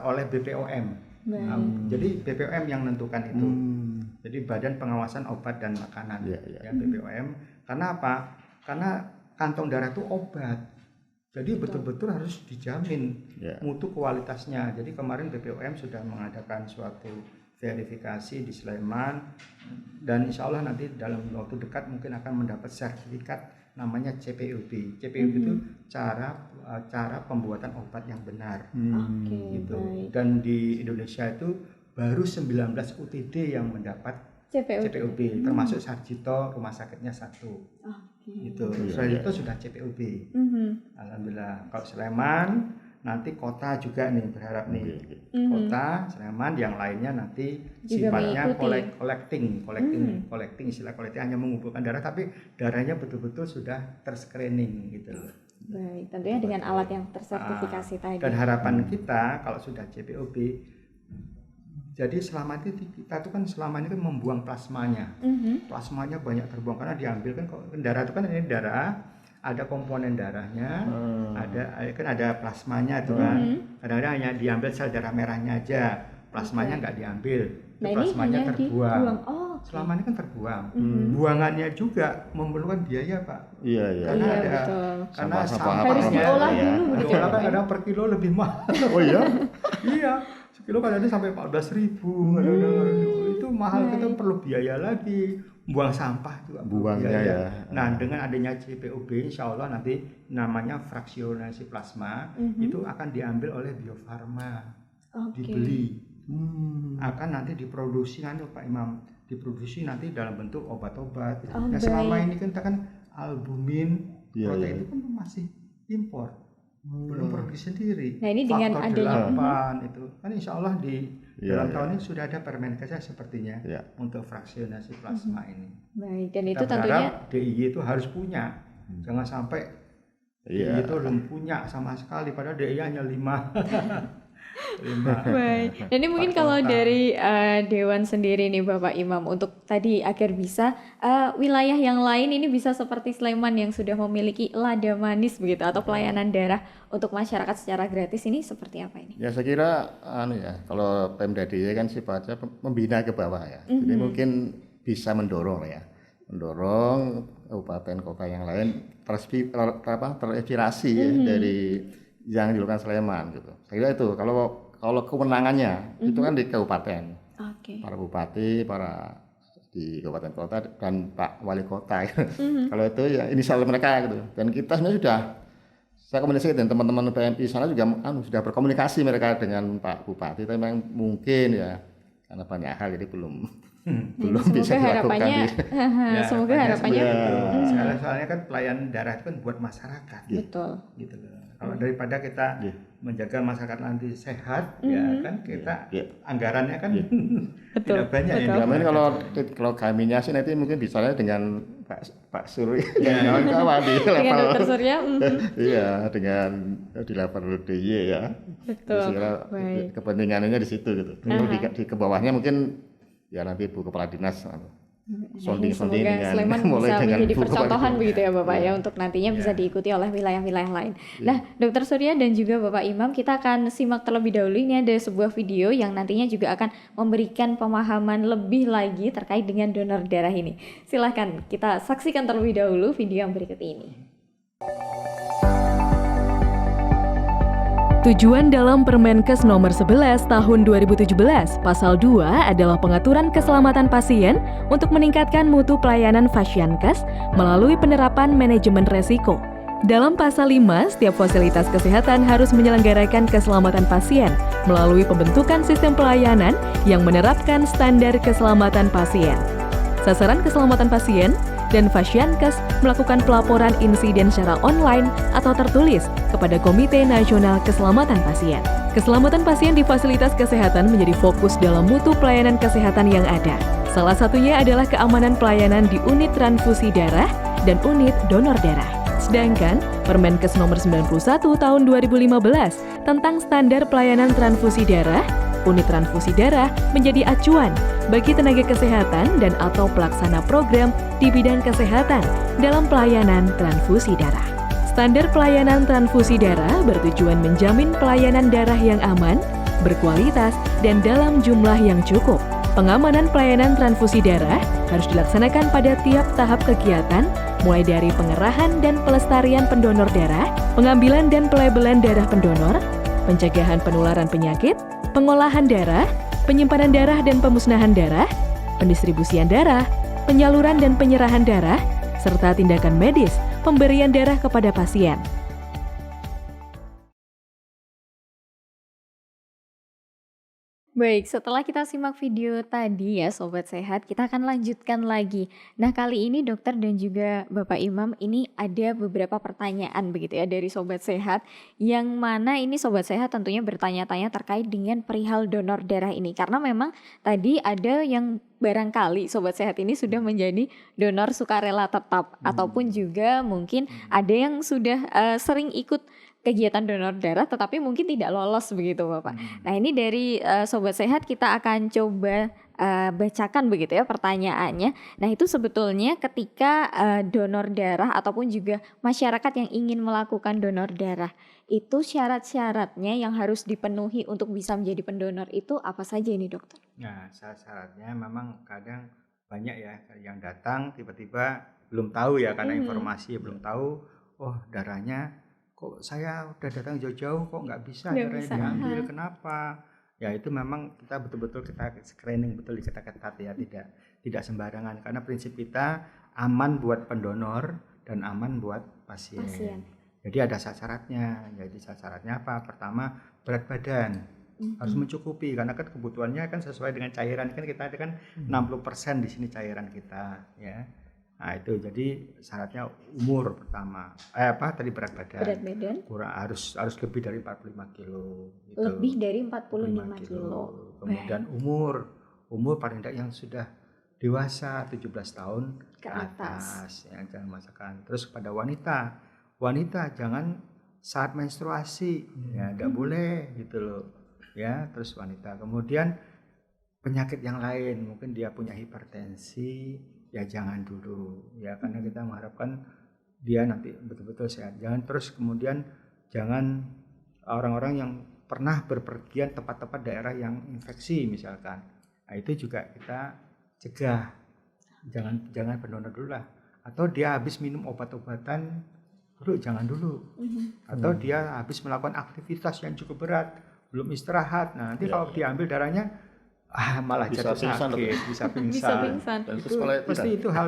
oleh BPOM. Nah, jadi BPOM yang menentukan itu. Jadi Badan Pengawasan Obat dan Makanan, Iya, iya. ya BPOM. Karena apa? Karena kantong darah itu obat. Jadi betul-betul harus dijamin Ya. mutu kualitasnya. Jadi kemarin BPOM sudah mengadakan suatu verifikasi di Sleman dan insya Allah nanti dalam waktu dekat mungkin akan mendapat sertifikat namanya CPOB. CPOB itu cara pembuatan obat yang benar. Oke, Gitu. baik. Dan di Indonesia itu baru 19 UTD yang mendapat CPOB, termasuk Sarjito rumah sakitnya 1. Oke. Gitu. Iya, Sarjito sudah CPOB. Alhamdulillah. Kalau Sleman nanti kota juga nih berharap nih. Kota Sleman yang lainnya nanti Juga sifatnya mengikuti. collecting istilah collecting hanya mengumpulkan darah tapi darahnya betul-betul sudah terscreening gitu loh. Baik, tentunya dengan alat yang tersertifikasi tadi. Dan harapan kita kalau sudah CPOB, jadi selama itu kita tuh kan selama ini kan membuang plasmanya. Plasmanya banyak terbuang karena diambil kan darah itu kan ini darah, ada komponen darahnya, ada plasmanya itu kan. Kadang-kadang hanya diambil sel darah merahnya aja, plasmanya nggak diambil. Nah, ini plasmanya hanya terbuang. dibuang. Oh, Selama ini kan terbuang. Buangannya juga memerlukan biaya, Pak. Iya, iya. Karena iya ada betul. karena Sampah-sampah Harus apa diolah ya. dulu begitu diolah ya, kan Pak? kadang per kilo lebih mahal. Oh iya? Iya, sekilo kadang-kadang sampai 14.000. Itu mahal, kita perlu biaya lagi. Buang sampah juga perlu Buangnya biaya. ya. Nah, dengan adanya CPOB, insya Allah nanti namanya fraksionasi plasma itu akan diambil oleh Bio Farma, Oke. dibeli, akan nanti diproduksi nanti Pak Imam, diproduksi nanti dalam bentuk obat-obat. Oh, Nah, baik. selama ini kan kita kan albumin, Iya, protein iya. itu kan masih impor. Belum produksi sendiri. Nah, ini dengan Faktor adanya- 8 itu kan insya Allah di Iya, dalam iya. tahun ini sudah ada Permenkes sepertinya Iya. untuk fraksionasi plasma ini. Baik, dan Kita itu tentunya berharap DIY itu harus punya, jangan sampai Iya. DIY itu belum punya sama sekali, padahal DIY hanya 5. 5. baik. Dan ini mungkin Empat kalau kota. dari Dewan sendiri nih Bapak Imam untuk tadi agar bisa wilayah yang lain ini bisa seperti Sleman yang sudah memiliki lada manis begitu atau pelayanan darah untuk masyarakat secara gratis ini seperti apa ini? Ya saya kira kalau Pemda DIY kan sifatnya membina ke bawah ya. Jadi mungkin bisa mendorong ya. Mendorong kabupaten kota yang lain terinspirasi ya, dari yang dilakukan Sleman gitu. Saya kira itu kalau kewenangannya itu kan di kabupaten. Oke. Para bupati, para di kabupaten kota dan Pak Wali Kota. Kalau itu ya inisial mereka gitu. Dan kita sebenarnya saya komunikasi dengan teman-teman PMI sana juga sudah berkomunikasi mereka dengan Pak Bupati, tapi memang mungkin ya karena banyak hal jadi belum bisa dilakukan. Semoga harapannya soalnya kan pelayanan darah itu kan buat masyarakat. Betul. Gitu loh. Kalau daripada kita menjaga masyarakat nanti sehat, ya kan kita anggarannya kan tidak banyak. Ini kalau kaminya sih nanti mungkin bicaranya dengan Pak Surya, kawan-kawan di level. Dengan Dokter Surya. Iya, dengan di level DIY ya. Betul. Kepentingannya di situ gitu. Di ke bawahnya mungkin ya nanti Bu Kepala Dinas semoga Sleman bisa menjadi percontohan begitu ya Bapak ya untuk nantinya bisa diikuti oleh wilayah-wilayah lain. Nah, Dokter Surya dan juga Bapak Imam, kita akan simak terlebih dahulu. Ini ada sebuah video yang nantinya juga akan memberikan pemahaman lebih lagi terkait dengan donor darah ini. Silahkan kita saksikan terlebih dahulu video yang berikut ini. Tujuan dalam Permenkes nomor 11 tahun 2017 pasal 2 adalah pengaturan keselamatan pasien untuk meningkatkan mutu pelayanan Fasyankes melalui penerapan manajemen resiko. Dalam pasal 5, setiap fasilitas kesehatan harus menyelenggarakan keselamatan pasien melalui pembentukan sistem pelayanan yang menerapkan standar keselamatan pasien. Sasaran keselamatan pasien dan Fasyankes melakukan pelaporan insiden secara online atau tertulis kepada Komite Nasional Keselamatan Pasien. Keselamatan pasien di fasilitas kesehatan menjadi fokus dalam mutu pelayanan kesehatan yang ada. Salah satunya adalah keamanan pelayanan di unit transfusi darah dan unit donor darah. Sedangkan Permenkes nomor 91 tahun 2015 tentang standar pelayanan transfusi darah, unit transfusi darah menjadi acuan bagi tenaga kesehatan dan atau pelaksana program di bidang kesehatan dalam pelayanan transfusi darah. Standar pelayanan transfusi darah bertujuan menjamin pelayanan darah yang aman, berkualitas, dan dalam jumlah yang cukup. Pengamanan pelayanan transfusi darah harus dilaksanakan pada tiap tahap kegiatan, mulai dari pengerahan dan pelestarian pendonor darah, pengambilan dan pelabelan darah pendonor, pencegahan penularan penyakit, pengolahan darah, penyimpanan darah dan pemusnahan darah, pendistribusian darah, penyaluran dan penyerahan darah, serta tindakan medis pemberian darah kepada pasien. Baik, setelah kita simak video tadi ya Sobat Sehat, kita akan lanjutkan lagi. Nah, kali ini dokter dan juga Bapak Imam, ini ada beberapa pertanyaan begitu ya dari Sobat Sehat, yang mana ini Sobat Sehat tentunya bertanya-tanya terkait dengan perihal donor darah ini. Karena memang tadi ada yang barangkali Sobat Sehat ini sudah menjadi donor sukarela tetap, ataupun juga mungkin ada yang sudah sering ikut kegiatan donor darah tetapi mungkin tidak lolos begitu Bapak. Nah, ini dari Sobat Sehat kita akan coba bacakan begitu ya pertanyaannya. Nah, itu sebetulnya ketika donor darah ataupun juga masyarakat yang ingin melakukan donor darah, itu syarat-syaratnya yang harus dipenuhi untuk bisa menjadi pendonor itu apa saja ini dokter? Nah, syarat-syaratnya memang kadang banyak ya yang datang tiba-tiba belum tahu ya karena informasi belum tahu, oh darahnya kok saya udah datang jauh-jauh kok nggak bisa darahnya diambil, kenapa? Ya itu memang kita betul-betul kita screening betul kita ketat ya, tidak sembarangan karena prinsip kita aman buat pendonor dan aman buat pasien. Jadi ada syarat-syaratnya. Jadi syarat-syaratnya apa? Pertama berat badan harus mencukupi karena kan kebutuhannya kan sesuai dengan cairan kan kita ada kan 60% di sini cairan kita ya. Nah itu jadi syaratnya umur pertama tadi berat badan kurang harus lebih dari 45 kilo gitu. Lebih dari 45 kilo. Kemudian umur paling tidak yang sudah dewasa 17 tahun ke atas ya, jangan masakan. Terus kepada wanita jangan saat menstruasi ya enggak boleh gitu loh ya. Terus wanita kemudian penyakit yang lain mungkin dia punya hipertensi ya jangan dulu ya karena kita mengharapkan dia nanti betul-betul sehat. Jangan orang-orang yang pernah berpergian tempat-tempat daerah yang infeksi misalkan. Nah itu juga kita cegah. Jangan pendonor dulu lah. Atau dia habis minum obat-obatan dulu jangan dulu. Atau dia habis melakukan aktivitas yang cukup berat, belum istirahat. Nah nanti kalau diambil darahnya malah Bisa jatuh pingsan sakit, bisa Bisa pingsan. pingsan. Dan terus Itu kalau pasti itu hal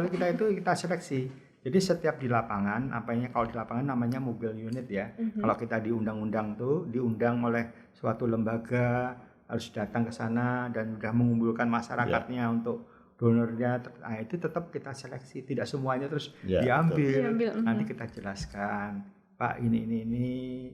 kita seleksi. Jadi setiap di lapangan, kalau di lapangan namanya mobile unit ya. Kalau kita di undang-undang tuh diundang oleh suatu lembaga, harus datang ke sana dan sudah mengumpulkan masyarakatnya untuk donornya. Nah, itu tetap kita seleksi, tidak semuanya terus diambil. Nanti kita jelaskan, Pak ini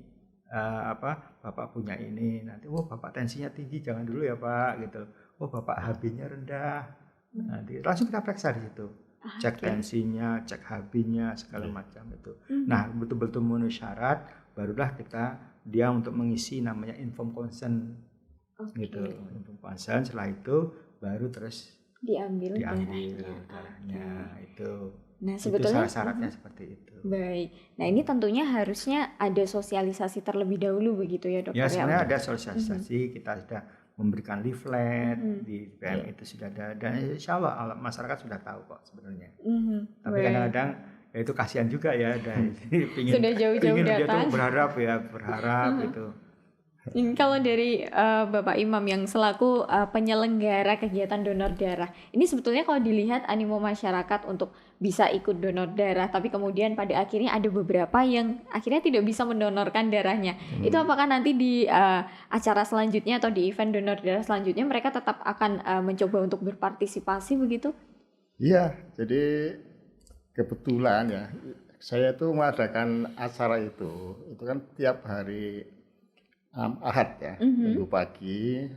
Bapak punya ini. Nanti Bapak tensinya tinggi, jangan dulu ya Pak gitu. Bapak HB-nya rendah. Nanti langsung kita periksa di situ. Cek tensinya, cek HB-nya, segala macam itu. Nah, betul-betul memenuhi syarat, barulah dia untuk mengisi namanya inform consent. Gitu. Inform consent, setelah itu baru terus Diambil darahnya itu. Nah, Itu sebetulnya syarat-syaratnya seperti itu. baik. Nah, ini tentunya harusnya ada sosialisasi terlebih dahulu begitu ya, Dokter? Ya, sebenarnya ada sosialisasi, kita sudah memberikan leaflet di PMI itu sudah ada, dan insya Allah masyarakat sudah tahu kok sebenarnya. Tapi kadang-kadang ya itu kasihan juga ya, dan Sudah jauh-jauh dia datang. tuh berharap gitu. Ini kalau dari Bapak Imam yang selaku penyelenggara kegiatan donor darah, ini sebetulnya kalau dilihat animo masyarakat untuk bisa ikut donor darah, tapi kemudian pada akhirnya ada beberapa yang akhirnya tidak bisa mendonorkan darahnya. Itu apakah nanti di acara selanjutnya atau di event donor darah selanjutnya mereka tetap akan mencoba untuk berpartisipasi begitu? Iya, jadi kebetulan ya, saya tuh mengadakan acara itu kan tiap hari Ahad ya, minggu pagi,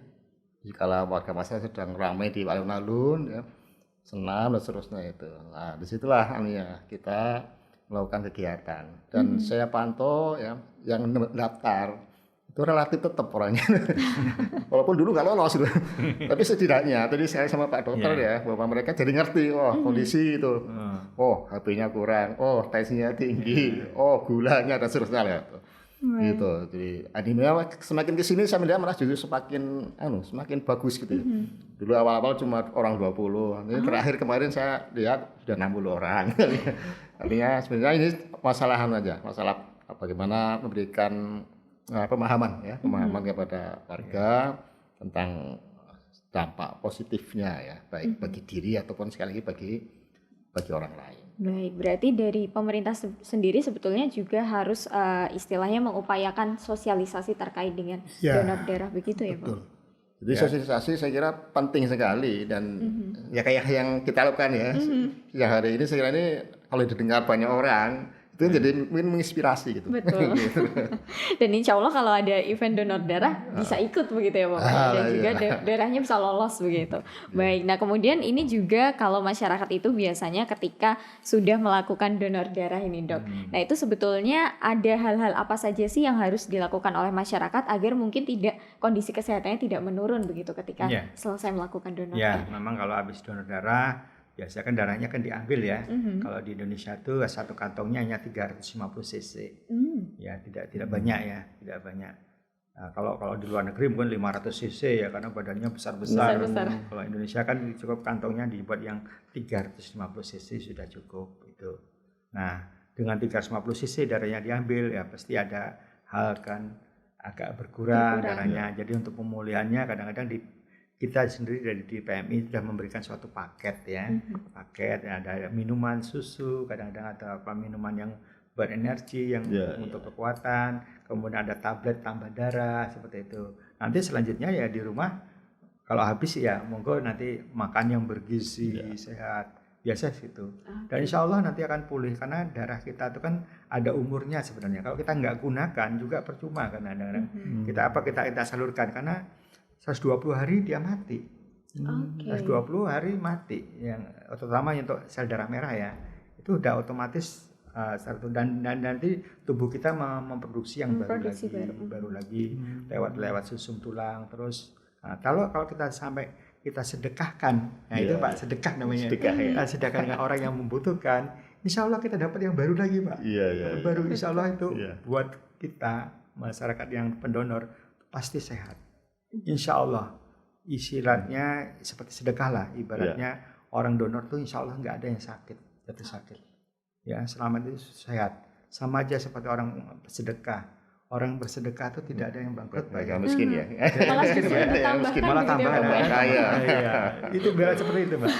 jika warga masyarakat sedang ramai di alun-alun, ya, senam dan seterusnya itu. Nah, disitulah kita melakukan kegiatan. Dan saya pantau ya, yang daftar itu relatif tetap orangnya. Walaupun dulu nggak lolos gitu. Tapi setidaknya tadi saya sama Pak Dokter ya, bahwa mereka jadi ngerti, kondisi itu. HP-nya kurang, tensinya tinggi, gulanya dan seterusnya ya. Gitu. Jadi animenya semakin kesini saya melihat malah justru semakin bagus gitu. Dulu awal-awal cuma orang 20. Ini terakhir kemarin saya lihat sudah 60 orang. Artinya sebenarnya ini masalah bagaimana memberikan pemahaman kepada warga tentang dampak positifnya ya, baik bagi diri ataupun sekali lagi bagi orang lain. Baik, berarti dari pemerintah sendiri sebetulnya juga harus istilahnya mengupayakan sosialisasi terkait dengan donor darah begitu ya, Pak? Betul. Jadi sosialisasi saya kira penting sekali dan ya kayak yang kita lakukan ya. Yang hari ini saya kira ini kalau didengar banyak orang itu jadi mungkin menginspirasi gitu. Betul. Dan insya Allah kalau ada event donor darah bisa ikut begitu ya Bapak. Dan juga darahnya bisa lolos begitu. Baik, nah kemudian ini juga kalau masyarakat itu biasanya ketika sudah melakukan donor darah ini Dok. Nah itu sebetulnya ada hal-hal apa saja sih yang harus dilakukan oleh masyarakat agar mungkin kondisi kesehatannya tidak menurun begitu ketika selesai melakukan donor darah. Ya, memang kalau habis donor darah biasanya kan darahnya kan diambil ya. Kalau di Indonesia tuh satu kantongnya hanya 350 cc. Ya, tidak banyak ya, tidak banyak. Nah, kalau di luar negeri mungkin 500 cc ya karena badannya besar-besar. Kalau Indonesia kan cukup kantongnya dibuat yang 350 cc sudah cukup itu. Nah, dengan 350 cc darahnya diambil ya pasti ada hal kan agak berkurang darahnya. Jadi untuk pemulihannya kadang-kadang kita sendiri dari di PMI sudah memberikan suatu paket ya, paket ada minuman susu, kadang-kadang ada minuman yang berenergi yang untuk kekuatan, kemudian ada tablet tambah darah seperti itu. Nanti selanjutnya ya di rumah kalau habis ya monggo nanti makan yang bergizi sehat biasa gitu. Dan insya Allah nanti akan pulih karena darah kita itu kan ada umurnya sebenarnya. Kalau kita nggak gunakan juga percuma karena kita salurkan karena 120 hari dia mati. 120 hari mati yang terutama untuk sel darah merah ya. Itu udah otomatis dan nanti tubuh kita memproduksi yang baru lagi lewat susum tulang terus. Nah, kalau kita sampai kita sedekahkan, nah itu Pak sedekah namanya. Kita sedekahkan dengan orang yang membutuhkan, insya Allah kita dapat yang baru lagi Pak. Baru insya Allah itu buat kita masyarakat yang pendonor pasti sehat. Insya Allah istilahnya seperti sedekah lah ibaratnya orang donor tuh insya Allah nggak ada yang jatuh sakit ya selama itu sehat sama aja seperti orang sedekah orang bersedekah itu tidak ada yang bangkrut, Pak. Yang miskin ya. Malah justru ditambahkan Malah begitu ya, tambahan, Bapak ya? kaya. Iya, itu biar seperti itu, Mbak.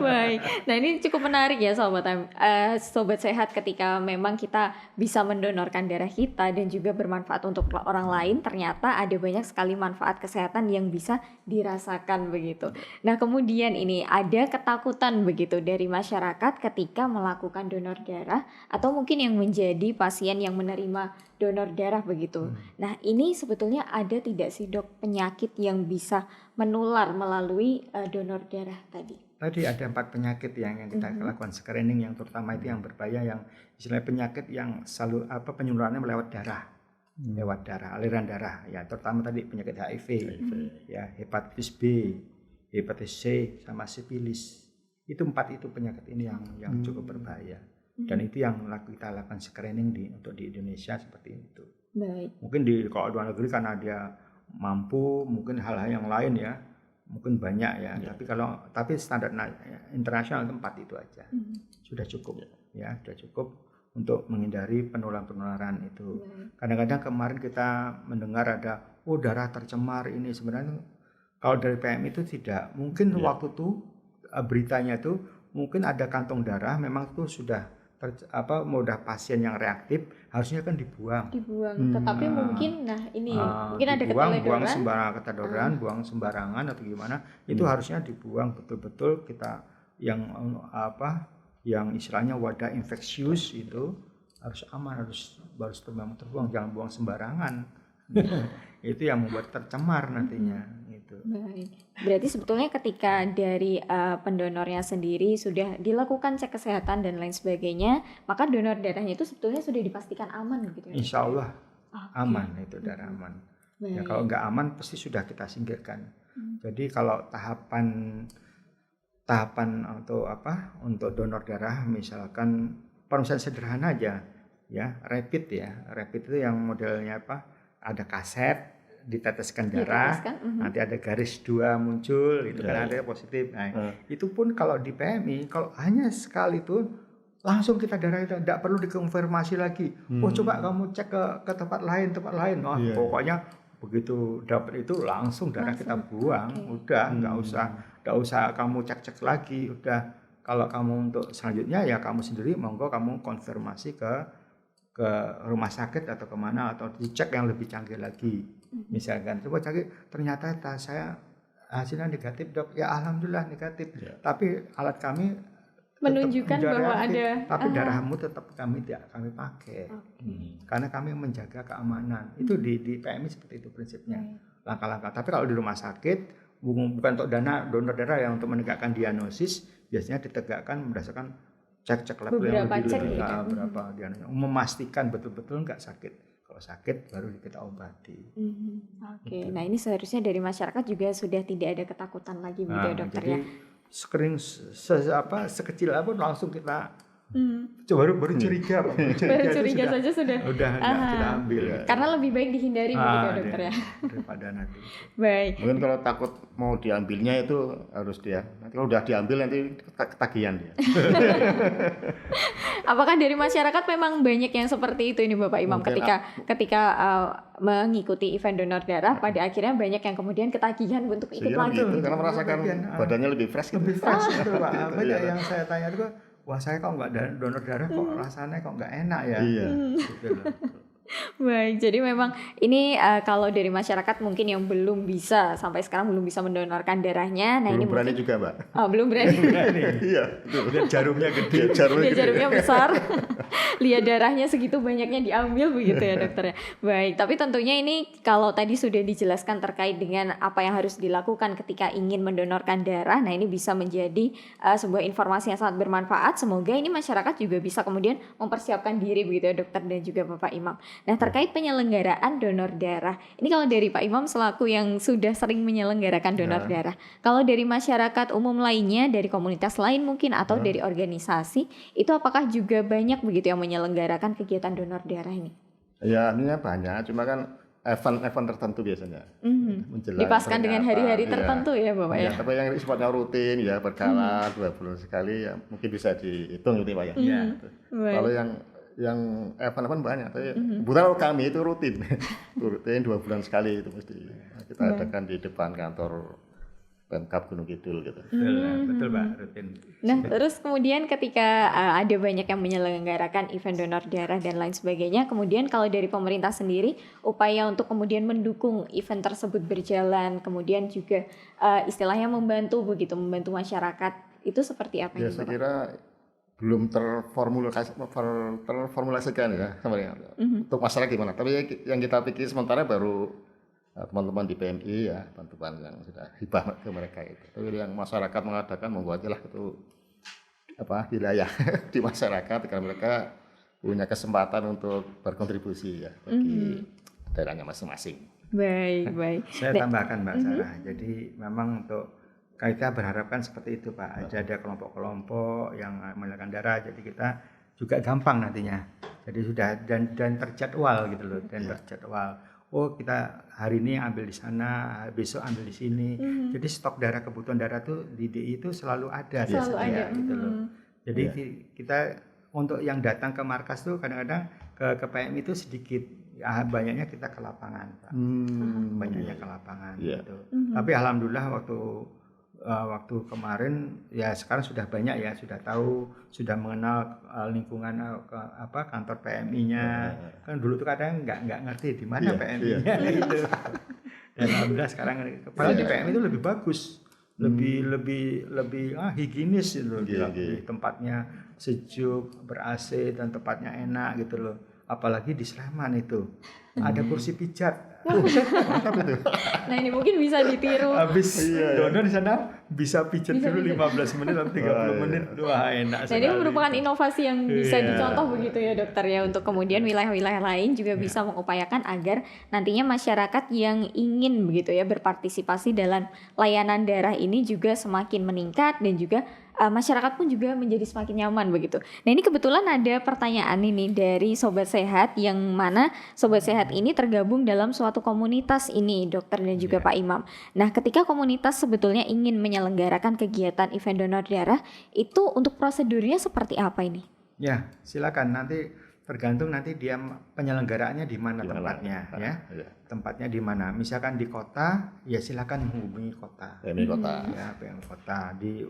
Baik, nah ini cukup menarik ya sobat sehat, ketika memang kita bisa mendonorkan darah kita dan juga bermanfaat untuk orang lain, ternyata ada banyak sekali manfaat kesehatan yang bisa dirasakan begitu. Nah kemudian ini ada ketakutan begitu dari masyarakat ketika melakukan donor darah atau mungkin yang menjadi pasien yang menerima donor darah begitu. Nah ini sebetulnya ada tidak sih dok penyakit yang bisa menular melalui donor darah tadi? Tadi ada 4 penyakit yang kita lakukan screening, yang terutama itu yang berbahaya, yang istilahnya penyakit yang selalu penularannya lewat darah, aliran darah ya, terutama tadi penyakit HIV. Ya, hepatitis B, hepatitis C, sama sifilis. Itu 4 itu penyakit ini yang cukup berbahaya. Dan itu yang kita lakukan screening untuk di Indonesia seperti itu. Baik. Mungkin kalau luar negeri karena dia mampu, mungkin hal-hal yang lain ya, mungkin banyak ya. Tapi standar internasional itu 4 itu aja. Sudah cukup ya, sudah cukup untuk menghindari penularan itu. Kadang-kadang kemarin kita mendengar ada darah tercemar ini, sebenarnya kalau dari PMI itu tidak. Mungkin waktu itu beritanya itu mungkin ada kantong darah memang itu sudah udah pasien yang reaktif, harusnya kan dibuang. Tetapi mungkin mungkin ada keteledoran, buang sembarangan atau gimana, itu harusnya dibuang betul-betul. Kita yang yang istilahnya wadah infeksius itu harus aman, harus terbuang, jangan buang sembarangan. Itu yang membuat tercemar nantinya. Baik. Berarti sebetulnya ketika dari pendonornya sendiri sudah dilakukan cek kesehatan dan lain sebagainya, maka donor darahnya itu sebetulnya sudah dipastikan aman gitu ya? Insya Allah aman, itu darah aman. Ya, kalau nggak aman pasti sudah kita singkirkan. Jadi kalau tahapan untuk donor darah, misalkan perusahaan sederhana aja ya, rapid itu yang modelnya ada kaset, diteteskan darah, nanti ada garis 2 muncul, itu kan ada positif. Nah, itu pun kalau di PMI, kalau hanya sekali itu langsung kita darah itu, tidak perlu dikonfirmasi lagi. Coba kamu cek ke tempat lain. Pokoknya begitu dapat itu langsung darah kita buang, udah nggak usah kamu cek lagi, udah. Kalau kamu untuk selanjutnya ya kamu sendiri, monggo kamu konfirmasi ke rumah sakit atau kemana, atau dicek yang lebih canggih lagi. Misalkan coba cari, ternyata saya hasilnya negatif dok, ya alhamdulillah negatif. Tapi alat kami menunjukkan bahwa ada, tapi darahmu tetap kami pakai. Karena kami menjaga keamanan. Itu di PMI seperti itu prinsipnya, langkah-langkah. Tapi kalau di rumah sakit, bukan untuk donor darah yang untuk menegakkan diagnosis, biasanya ditegakkan berdasarkan cek lab yang lebih berapa diagnosis, memastikan betul-betul nggak sakit. Kalau sakit baru kita obati. Oke. Nah ini seharusnya dari masyarakat juga sudah tidak ada ketakutan lagi begitu ya dokter. Jadi screening sekecil apapun langsung kita baru curiga, baru curiga saja sudah kita ambil. Karena lebih baik dihindari begitu ya dokter ya. Daripada nanti. Baik. Mungkin kalau takut mau diambilnya itu harus nanti kalau udah diambil nanti ketagihan dia. Apakah dari masyarakat memang banyak yang seperti itu ini Bapak Imam, ketika mengikuti event donor darah pada akhirnya banyak yang kemudian ketagihan untuk ikut lagi gitu, karena merasakan badannya lebih fresh gitu. Lebih fresh itu Pak. Banyak yang saya tanya itu, wah saya kok nggak donor darah kok rasanya kok nggak enak ya. Iya. Gitu loh. Baik, jadi memang ini kalau dari masyarakat mungkin yang belum bisa sampai sekarang belum bisa mendonorkan darahnya, nah belum ini berani mungkin, juga Mbak. Belum berani. Iya, lihat jarumnya gede, jarumnya besar, lihat darahnya segitu banyaknya diambil begitu ya dokter ya. Baik, tapi tentunya ini kalau tadi sudah dijelaskan terkait dengan apa yang harus dilakukan ketika ingin mendonorkan darah, nah ini bisa menjadi sebuah informasi yang sangat bermanfaat. Semoga ini masyarakat juga bisa kemudian mempersiapkan diri begitu ya dokter dan juga Bapak Imam. Nah terkait penyelenggaraan donor darah, ini kalau dari Pak Imam selaku yang sudah sering menyelenggarakan donor darah, kalau dari masyarakat umum lainnya, dari komunitas lain mungkin atau dari organisasi, itu apakah juga banyak begitu yang menyelenggarakan kegiatan donor darah ini? Ya artinya banyak, cuma kan event tertentu biasanya. Dipaskan dengan hari-hari tertentu ya Bapak ya. Tapi yang sifatnya rutin ya berkala 2 bulan sekali ya mungkin bisa dihitung gitu Pak ya. Kalau yang yang event banyak, tapi kebetulan kami itu rutin 2 bulan sekali itu mesti kita adakan di depan kantor Pemkab Gunung Kidul gitu. Betul Pak, rutin. Nah, terus kemudian ketika ada banyak yang menyelenggarakan event donor darah dan lain sebagainya, kemudian kalau dari pemerintah sendiri, upaya untuk kemudian mendukung event tersebut berjalan, kemudian juga istilahnya membantu masyarakat, itu seperti apa? Ya, saya kira belum terformulasikan ya sebenarnya untuk masyarakat gimana. Tapi yang kita pikir sementara baru teman-teman di PMI ya, bantuan yang sudah hibah ke mereka itu. Tapi yang masyarakat mengadakan membuatlah itu wilayah di masyarakat agar mereka punya kesempatan untuk berkontribusi ya bagi daerahnya masing-masing. Baik. Saya tambahkan Mbak Sarah. Jadi memang untuk kita berharapkan seperti itu Pak. Ada kelompok-kelompok yang menyalurkan darah. Jadi kita juga gampang nantinya. Jadi sudah dan terjadwal gitu loh, terjadwal. Oh kita hari ini ambil di sana, besok ambil di sini. Jadi stok darah, kebutuhan darah tuh di DI itu selalu ada. Gitu loh. Jadi kita untuk yang datang ke markas tuh kadang-kadang ke PMI itu sedikit, ya banyaknya kita ke lapangan Pak. Banyaknya ke lapangan gitu. Tapi alhamdulillah waktu kemarin ya sekarang sudah banyak ya, sudah tahu, sudah mengenal lingkungan kantor PMI-nya. Kan dulu tuh kadang nggak ngerti di mana PMI-nya itu. Dan alhamdulillah sekarang padahal di PMI itu lebih bagus, lebih higienis gitu loh. Tempatnya sejuk, ber-AC dan tempatnya enak gitu loh. Apalagi di Sleman itu ada kursi pijat. Mantap itu. Nah ini mungkin bisa ditiru. Habis donor di sana bisa pijat dulu 15 menit atau 30 menit. Wah enak sekali. Nah ini merupakan inovasi yang bisa dicontoh begitu ya dokter ya, untuk kemudian wilayah-wilayah lain juga bisa mengupayakan agar nantinya masyarakat yang ingin begitu ya berpartisipasi dalam layanan darah ini juga semakin meningkat dan juga masyarakat pun juga menjadi semakin nyaman begitu. Nah ini kebetulan ada pertanyaan ini dari Sobat Sehat, yang mana Sobat Sehat ini tergabung dalam suatu komunitas ini dokter dan juga Pak Imam. Nah ketika komunitas sebetulnya ingin menyelenggarakan kegiatan event donor darah, itu untuk prosedurnya seperti apa ini? Ya silakan, nanti tergantung nanti dia penyelenggaraannya di mana tempatnya ya. Tempatnya di mana? Misalkan di kota, ya silakan menghubungi kota. PMI kota. Ya, PMI kota di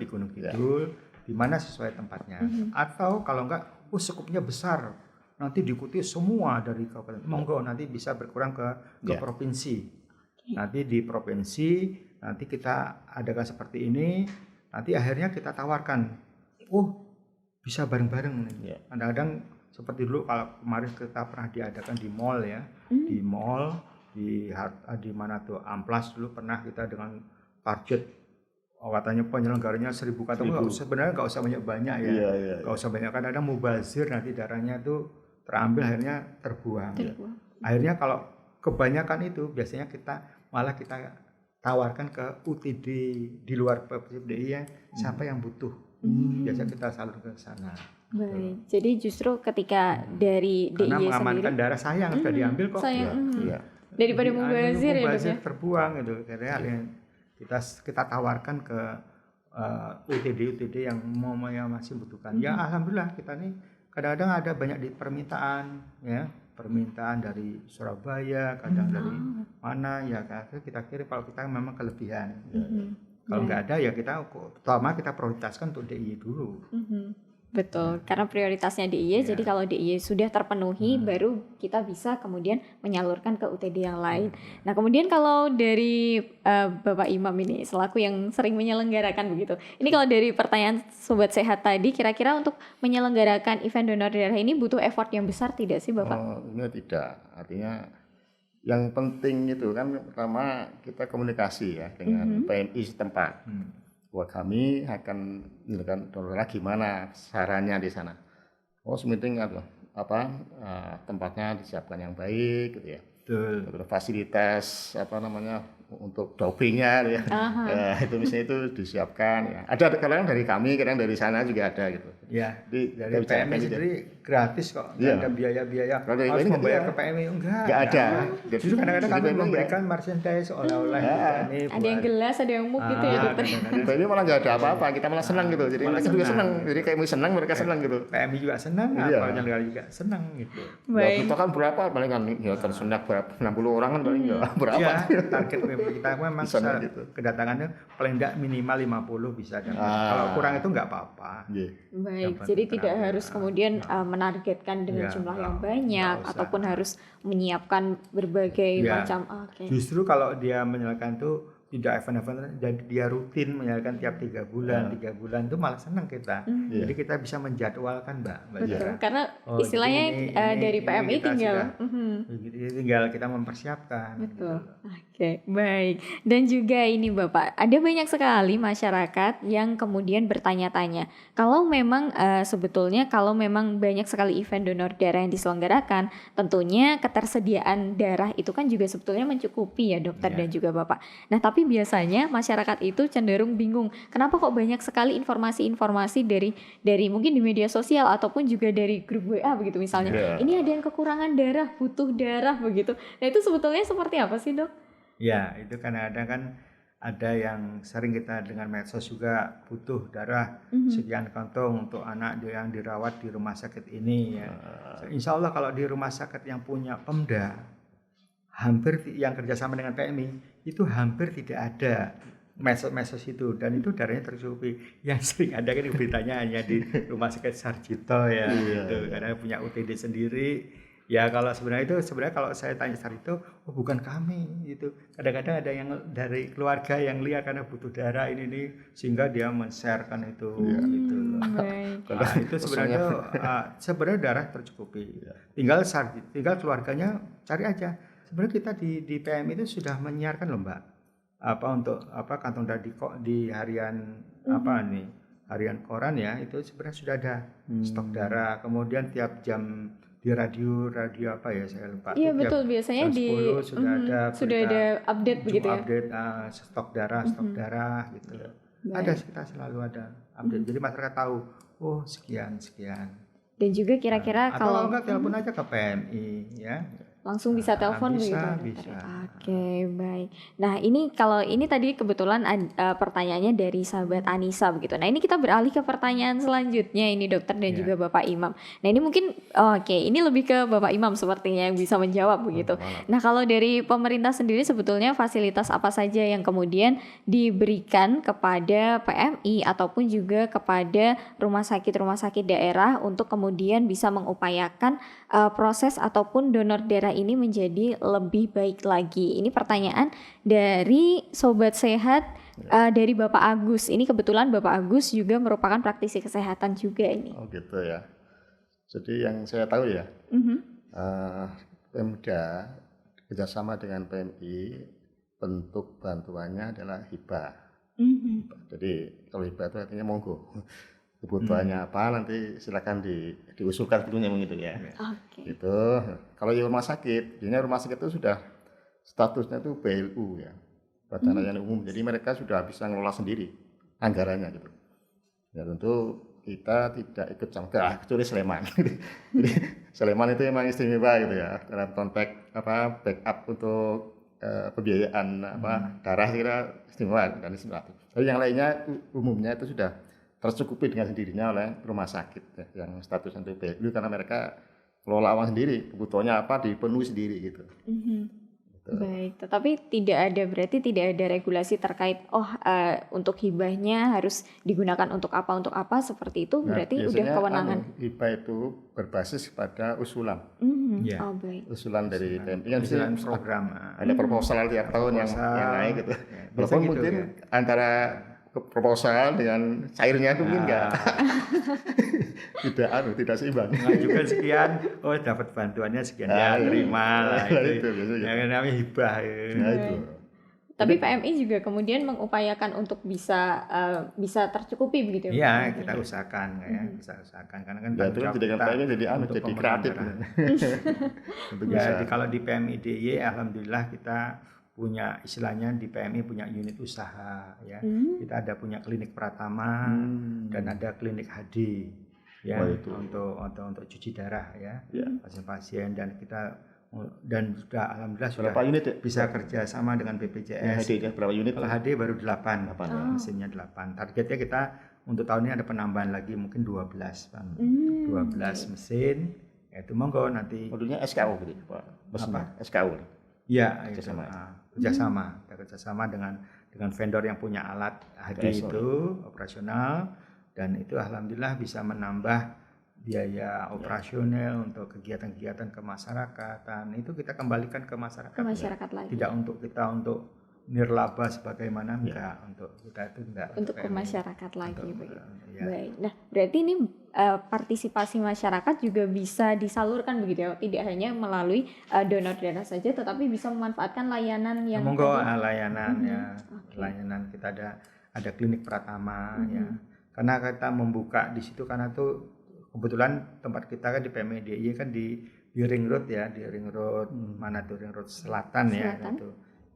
Gunung Kidul, di mana sesuai tempatnya. Atau kalau enggak, skupnya besar, nanti diikuti semua dari kabupaten. Monggo nanti bisa berkurang ke provinsi. Nanti di provinsi nanti kita adakan seperti ini. Nanti akhirnya kita tawarkan, bisa bareng-bareng nih. Kadang-kadang seperti dulu kalau kemarin kita pernah diadakan di mall ya, di mall di mana tuh Amplas dulu pernah kita dengan target katanya penyelenggaranya 1.000 kantong. Sebenarnya nggak usah banyak ya, nggak usah banyak, kadang-kadang mubazir nanti darahnya tuh terambil akhirnya terbuang. Akhirnya kalau kebanyakan itu biasanya kita tawarkan ke UTD di luar PPDI ya, siapa yang butuh, biasa kita salurkan ke sana. Baik, jadi justru ketika dari DIY sendiri, karena mengamankan darah sayang sudah diambil kok. Daripada mubazir ya, terbuang gitu. Karena kita tawarkan ke UTD yang masih butuhkan. Ya alhamdulillah kita nih kadang-kadang ada banyak permintaan dari Surabaya, kadang dari mana ya, kita kirim kalau kita memang kelebihan. Kalau nggak ada ya kita prioritaskan untuk DIY dulu. Betul, karena prioritasnya DIY, jadi kalau DIY sudah terpenuhi baru kita bisa kemudian menyalurkan ke UTD yang lain. Nah kemudian kalau dari Bapak Imam ini selaku yang sering menyelenggarakan begitu, ini kalau dari pertanyaan Sobat Sehat tadi, kira-kira untuk menyelenggarakan event donor darah ini butuh effort yang besar tidak sih Bapak? Ini tidak, artinya yang penting itu kan pertama kita komunikasi ya dengan PMI setempat. Bahwa kami akan menyelenggarakan donor gimana sarannya di sana. Meeting tempatnya disiapkan yang baik gitu ya. Betul. Terus fasilitas apa namanya untuk dopingnya ya. Ya, itu misalnya itu disiapkan ya. Ada kadang dari kami, kadang dari sana juga ada gitu. Ya, Jadi dari PMI sendiri gratis kok, nggak Iya. ada biaya-biaya Kalau dari harus ini membayar iya. ke PMI, enggak ada. Justru kadang-kadang Jadi kami PMI memberikan merchandise oleh-oleh ke PMI. Ada yang gelas, ada yang mug gitu ya dokter. Ini malah nggak ada apa-apa, kita malah senang gitu. Jadi Malah mereka juga senang. senang. Jadi kayak senang, mereka senang gitu. PMI juga senang, Iya. penyelenggara juga senang gitu. Ya, kita kan berapa paling kan ya kan senang berapa 60 orang kan paling nggak berapa. Ya, target kita memang Di sana gitu. kedatangannya paling enggak minimal 50 bisa dapat. Kalau kurang itu enggak apa-apa. Iya. Baik, Dapat jadi tidak keterangan. harus kemudian menargetkan dengan Ya, jumlah yang nggak banyak usah. ataupun harus menyiapkan berbagai Ya. macam. Oke. Justru kalau dia menyalakan itu tidak event-event, jadi dia rutin menyalakan tiap 3 bulan, 3 bulan itu malah senang kita. Jadi kita bisa menjadwalkan, Mbak Betul, Zara. karena Oh, istilahnya ini dari PMI kita tinggal. sudah- tinggal kita mempersiapkan. Betul. gitu. Oke, baik. Dan juga ini Bapak, ada banyak sekali masyarakat yang kemudian bertanya-tanya, kalau memang sebetulnya kalau memang banyak sekali event donor darah yang diselenggarakan, tentunya ketersediaan darah itu kan juga sebetulnya mencukupi ya dokter Iya. dan juga Bapak. Nah, tapi biasanya masyarakat itu cenderung bingung, kenapa kok banyak sekali informasi-informasi dari mungkin di media sosial ataupun juga dari grup WA begitu misalnya. Iya. Ini ada yang kekurangan darah, butuh darah begitu. Nah, itu sebetulnya seperti apa sih, Dok? Ya, itu kadang-kadang kan ada yang sering kita dengan medsos juga butuh darah sekian kantong untuk anak yang dirawat di rumah sakit ini ya. Insya Allah kalau di rumah sakit yang punya Pemda, hampir yang kerjasama dengan PMI itu hampir tidak ada medsos itu, dan itu darahnya tercukupi. Yang sering ada kan beritanya hanya di rumah sakit Sarjito ya, gitu. Karena punya UTD sendiri. Ya kalau sebenarnya kalau saya tanya Sarjito, oh bukan kami itu. Kadang-kadang ada yang dari keluarga yang lihat karena butuh darah ini sehingga dia men-sharekan itu gitu loh. Baik. Nah, itu sebenarnya darah tercukupi. Tinggal keluarganya cari aja. Sebenarnya kita di PMI itu sudah menyiarkan loh, Mbak. Kantong darah di harian harian koran ya, itu sebenarnya sudah ada stok darah. Kemudian tiap jam di radio apa ya saya lupa. Iya Tiap betul, biasanya jam di 10 sudah ada sudah berita, ada update begitu ya. update stok darah gitu. Ada, kita selalu ada update. Jadi masyarakat tahu, oh sekian. Dan juga kira-kira Atau kalau enggak telepon aja ke PMI ya. langsung bisa telepon begitu. Bisa. Oke, baik. Nah, kalau ini tadi kebetulan pertanyaannya dari sahabat Anissa begitu. Nah, ini kita beralih ke pertanyaan selanjutnya ini dokter dan juga Bapak Imam. Nah, ini mungkin ini lebih ke Bapak Imam sepertinya yang bisa menjawab begitu. Nah, kalau dari pemerintah sendiri sebetulnya fasilitas apa saja yang kemudian diberikan kepada PMI ataupun juga kepada rumah sakit daerah untuk kemudian bisa mengupayakan proses ataupun donor darah ini menjadi lebih baik lagi. Ini pertanyaan dari Sobat Sehat dari Bapak Agus. Ini kebetulan Bapak Agus juga merupakan praktisi kesehatan juga ini. Oh gitu ya. Jadi yang saya tahu ya, Pemda kerjasama dengan PMI bentuk bantuannya adalah hibah. Jadi kalau hibah itu artinya monggo. Kebutuhannya apa nanti silakan diusulkan dulunya begitu ya. Oke. Gitu. Kalau di rumah sakit, itu sudah statusnya itu BLU ya, Badan Layanan Umum. Jadi mereka sudah bisa ngelola sendiri anggarannya gitu. Ya tentu kita tidak ikut campur kecuali Sleman. Jadi Sleman itu memang istimewa gitu ya dalam konteks backup untuk pembiayaan darah kira istimewa kan istimewa. Tapi yang lainnya umumnya itu sudah tercukupi dengan sendirinya oleh rumah sakit ya, yang status untuk BLU karena mereka kelola uang sendiri, kebutuhannya apa dipenuhi sendiri gitu. Baik, tetapi berarti tidak ada regulasi terkait untuk hibahnya harus digunakan untuk apa seperti itu, berarti udah kewenangan. Hibah itu berbasis pada usulan. Ya. Oh baik. Usulan dari PMI kan Usulan program. ada proposal tiap tahun yang naik gitu. Walaupun gitu, mungkin antara proposal dengan cairnya itu mungkin tidak seimbang. Mengajukan sekian, dapat bantuannya sekian, terima lah itu. Biasanya. Yang namanya hibah. Nah itu. Tapi PMI juga kemudian mengupayakan untuk bisa tercukupi begitu ya? Iya, kita usahakan ya, kita usahakan karena kan Ya itu kan jadi PMI jadi jadi kreatif. Ya, kalau di PMI DIY alhamdulillah kita punya istilahnya di PMI punya unit usaha ya. Kita ada punya klinik Pratama dan ada klinik HD ya untuk cuci darah ya pasien-pasien dan sudah alhamdulillah sudah unit ya? Bisa kerja sama dengan BPJS. HD berapa unit? Kalau HD baru 8 mesinnya 8. Targetnya kita untuk tahun ini ada penambahan lagi mungkin 12 Bang. 12 mesin. Ya itu monggo nanti. Modelnya SKU gitu Pak. Apa? SKU. Iya, kerjasama. Kita kerjasama dengan vendor yang punya alat HD itu operasional dan itu alhamdulillah bisa menambah biaya operasional untuk kegiatan-kegiatan kemasyarakatan itu kita kembalikan ke masyarakat lagi. Tidak untuk kita untuk nirlaba sebagaimana enggak untuk kita itu enggak untuk ke masyarakat lagi begitu. Ya. Baik. Nah, berarti ini partisipasi masyarakat juga bisa disalurkan begitu ya, tidak hanya melalui donor darah saja tetapi bisa memanfaatkan layanan yang monggo layanan layanan kita ada klinik Pratama ya. Karena kita membuka di situ karena tuh kebetulan tempat kita kan di PMI DIY kan di Ring Road ya, di Ring Road mana tuh Ring Road Selatan ya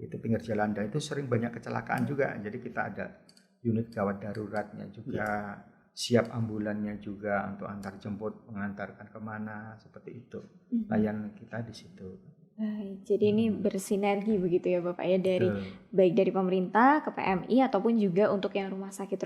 itu pinggir jalan dan itu sering banyak kecelakaan juga. Jadi kita ada unit gawat daruratnya juga, siap ambulannya juga untuk antar jemput mengantarkan kemana seperti itu. Layanan kita di situ. Jadi ini bersinergi begitu ya Bapak ya baik dari pemerintah ke PMI ataupun juga untuk yang rumah sakit.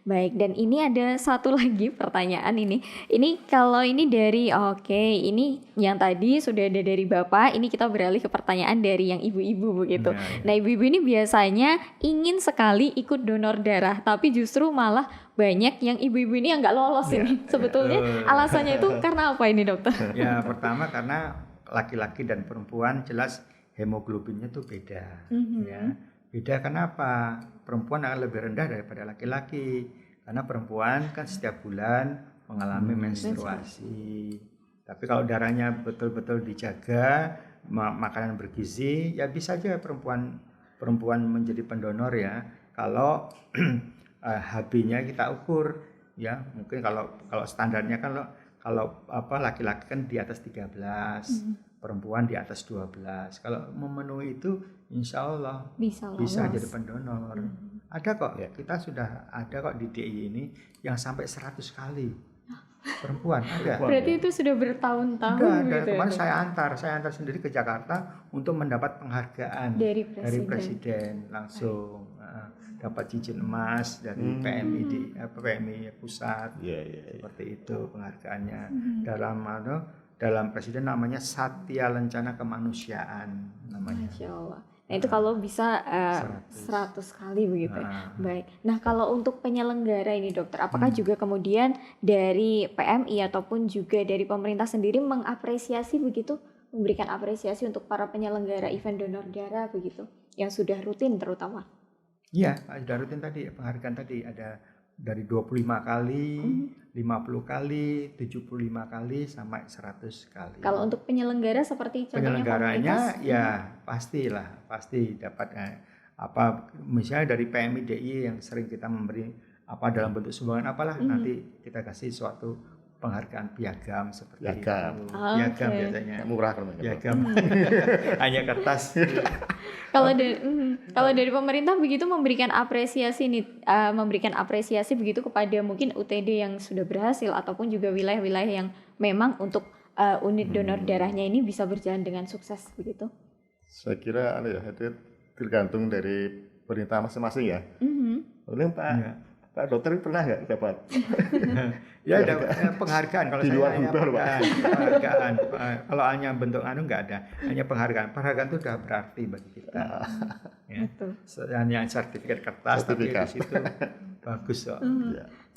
Baik, dan ini ada satu lagi pertanyaan ini. Ini kalau ini dari ini yang tadi sudah ada dari Bapak, ini kita beralih ke pertanyaan dari yang ibu-ibu begitu. Nah, ibu-ibu ini biasanya ingin sekali ikut donor darah, tapi justru malah banyak yang ibu-ibu ini yang nggak lolos ini. Sebetulnya alasannya itu karena apa ini dokter? Ya, pertama karena laki-laki dan perempuan jelas hemoglobinnya tuh beda ya. Beda kenapa? Perempuan akan lebih rendah daripada laki-laki karena perempuan kan setiap bulan mengalami menstruasi. Tapi kalau darahnya betul-betul dijaga, makanan bergizi, ya bisa aja perempuan menjadi pendonor ya. Kalau HB-nya kita ukur ya, mungkin kalau standarnya kan kalau laki-laki kan di atas 13, perempuan di atas 12. Kalau memenuhi itu insya Allah bisa jadi pendonor. Ada kok, kita sudah ada kok di DIY ini yang sampai 100 kali. Perempuan ada. Berarti itu sudah bertahun-tahun gitu. Kemarin saya antar sendiri ke Jakarta untuk mendapat penghargaan dari presiden langsung. Dapat cincin emas dari PMI pusat, seperti itu penghargaannya. Dalam presiden namanya Satya Lencana Kemanusiaan namanya. Masya Allah. Nah itu kalau bisa 100 kali begitu. Baik. Nah kalau untuk penyelenggara ini dokter, apakah juga kemudian dari PMI ataupun juga dari pemerintah sendiri mengapresiasi begitu, memberikan apresiasi untuk para penyelenggara event donor darah begitu, yang sudah rutin terutama? Iya, sudah rutin tadi, penghargaan tadi ada dari 25 kali, 50 kali, 75 kali, sampai 100 kali. Kalau untuk penyelenggara seperti contohnya penyelenggaranya ya pasti dapat misalnya dari PMI DIY yang sering kita memberi dalam bentuk sumbangan nanti kita kasih suatu penghargaan piagam seperti piagam. itu. Piagam biasanya. Murah kan piagam. Hanya kertas. Kalau dari pemerintah begitu memberikan apresiasi begitu kepada mungkin UTD yang sudah berhasil ataupun juga wilayah-wilayah yang memang untuk unit donor darahnya ini bisa berjalan dengan sukses begitu. Saya kira itu tergantung dari pemerintah masing-masing ya. Oleh Pak dokter pernah nggak dapat? Ya ada penghargaan kalau di luar penghargaan. Kalau hanya bentuk nggak ada, hanya penghargaan. Penghargaan itu sudah berarti bagi kita. Ya. Hanya sertifikat kertas tapi di situ bagus kok.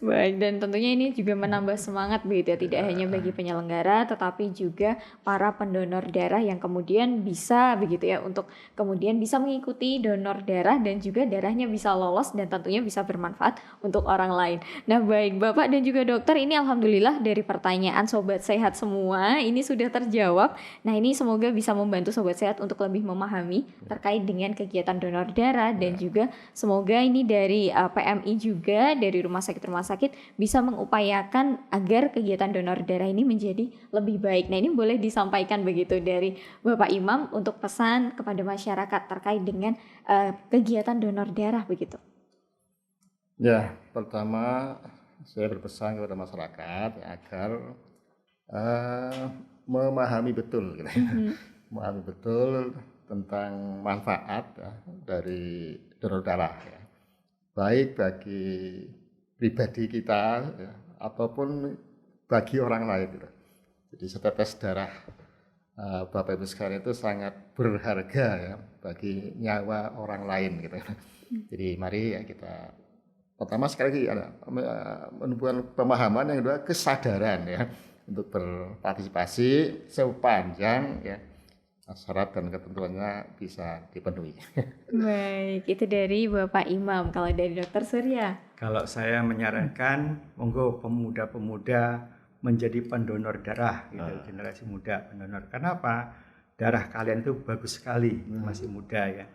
Baik, dan tentunya ini juga menambah semangat begitu ya, tidak hanya bagi penyelenggara tetapi juga para pendonor darah yang kemudian bisa begitu ya untuk kemudian bisa mengikuti donor darah dan juga darahnya bisa lolos dan tentunya bisa bermanfaat untuk orang lain. Nah baik Bapak dan juga dokter, ini alhamdulillah dari pertanyaan Sobat Sehat semua ini sudah terjawab. Nah ini semoga bisa membantu Sobat Sehat untuk lebih memahami terkait dengan kegiatan donor darah dan juga semoga ini dari PMI juga dari rumah sakit bisa mengupayakan agar kegiatan donor darah ini menjadi lebih baik. Nah ini boleh disampaikan begitu dari Bapak Imam untuk pesan kepada masyarakat terkait dengan kegiatan donor darah begitu. Ya, pertama saya berpesan kepada masyarakat agar memahami betul gitu. Memahami betul tentang manfaat ya, dari donor darah ya. Baik bagi pribadi kita ya, ataupun bagi orang lain gitu. Jadi setetes darah Bapak Ibu sekalian itu sangat berharga ya bagi nyawa orang lain gitu. Jadi mari ya kita pertama sekali lagi ada menumbuhkan pemahaman, yang kedua kesadaran ya untuk berpartisipasi sepanjang ya syarat dan ketentuannya bisa dipenuhi. Baik, itu dari Bapak Imam. Kalau dari Dokter Surya? Kalau saya menyarankan, monggo pemuda-pemuda menjadi pendonor darah, gitu, generasi muda pendonor. Karena apa? Darah kalian itu bagus sekali, masih muda ya.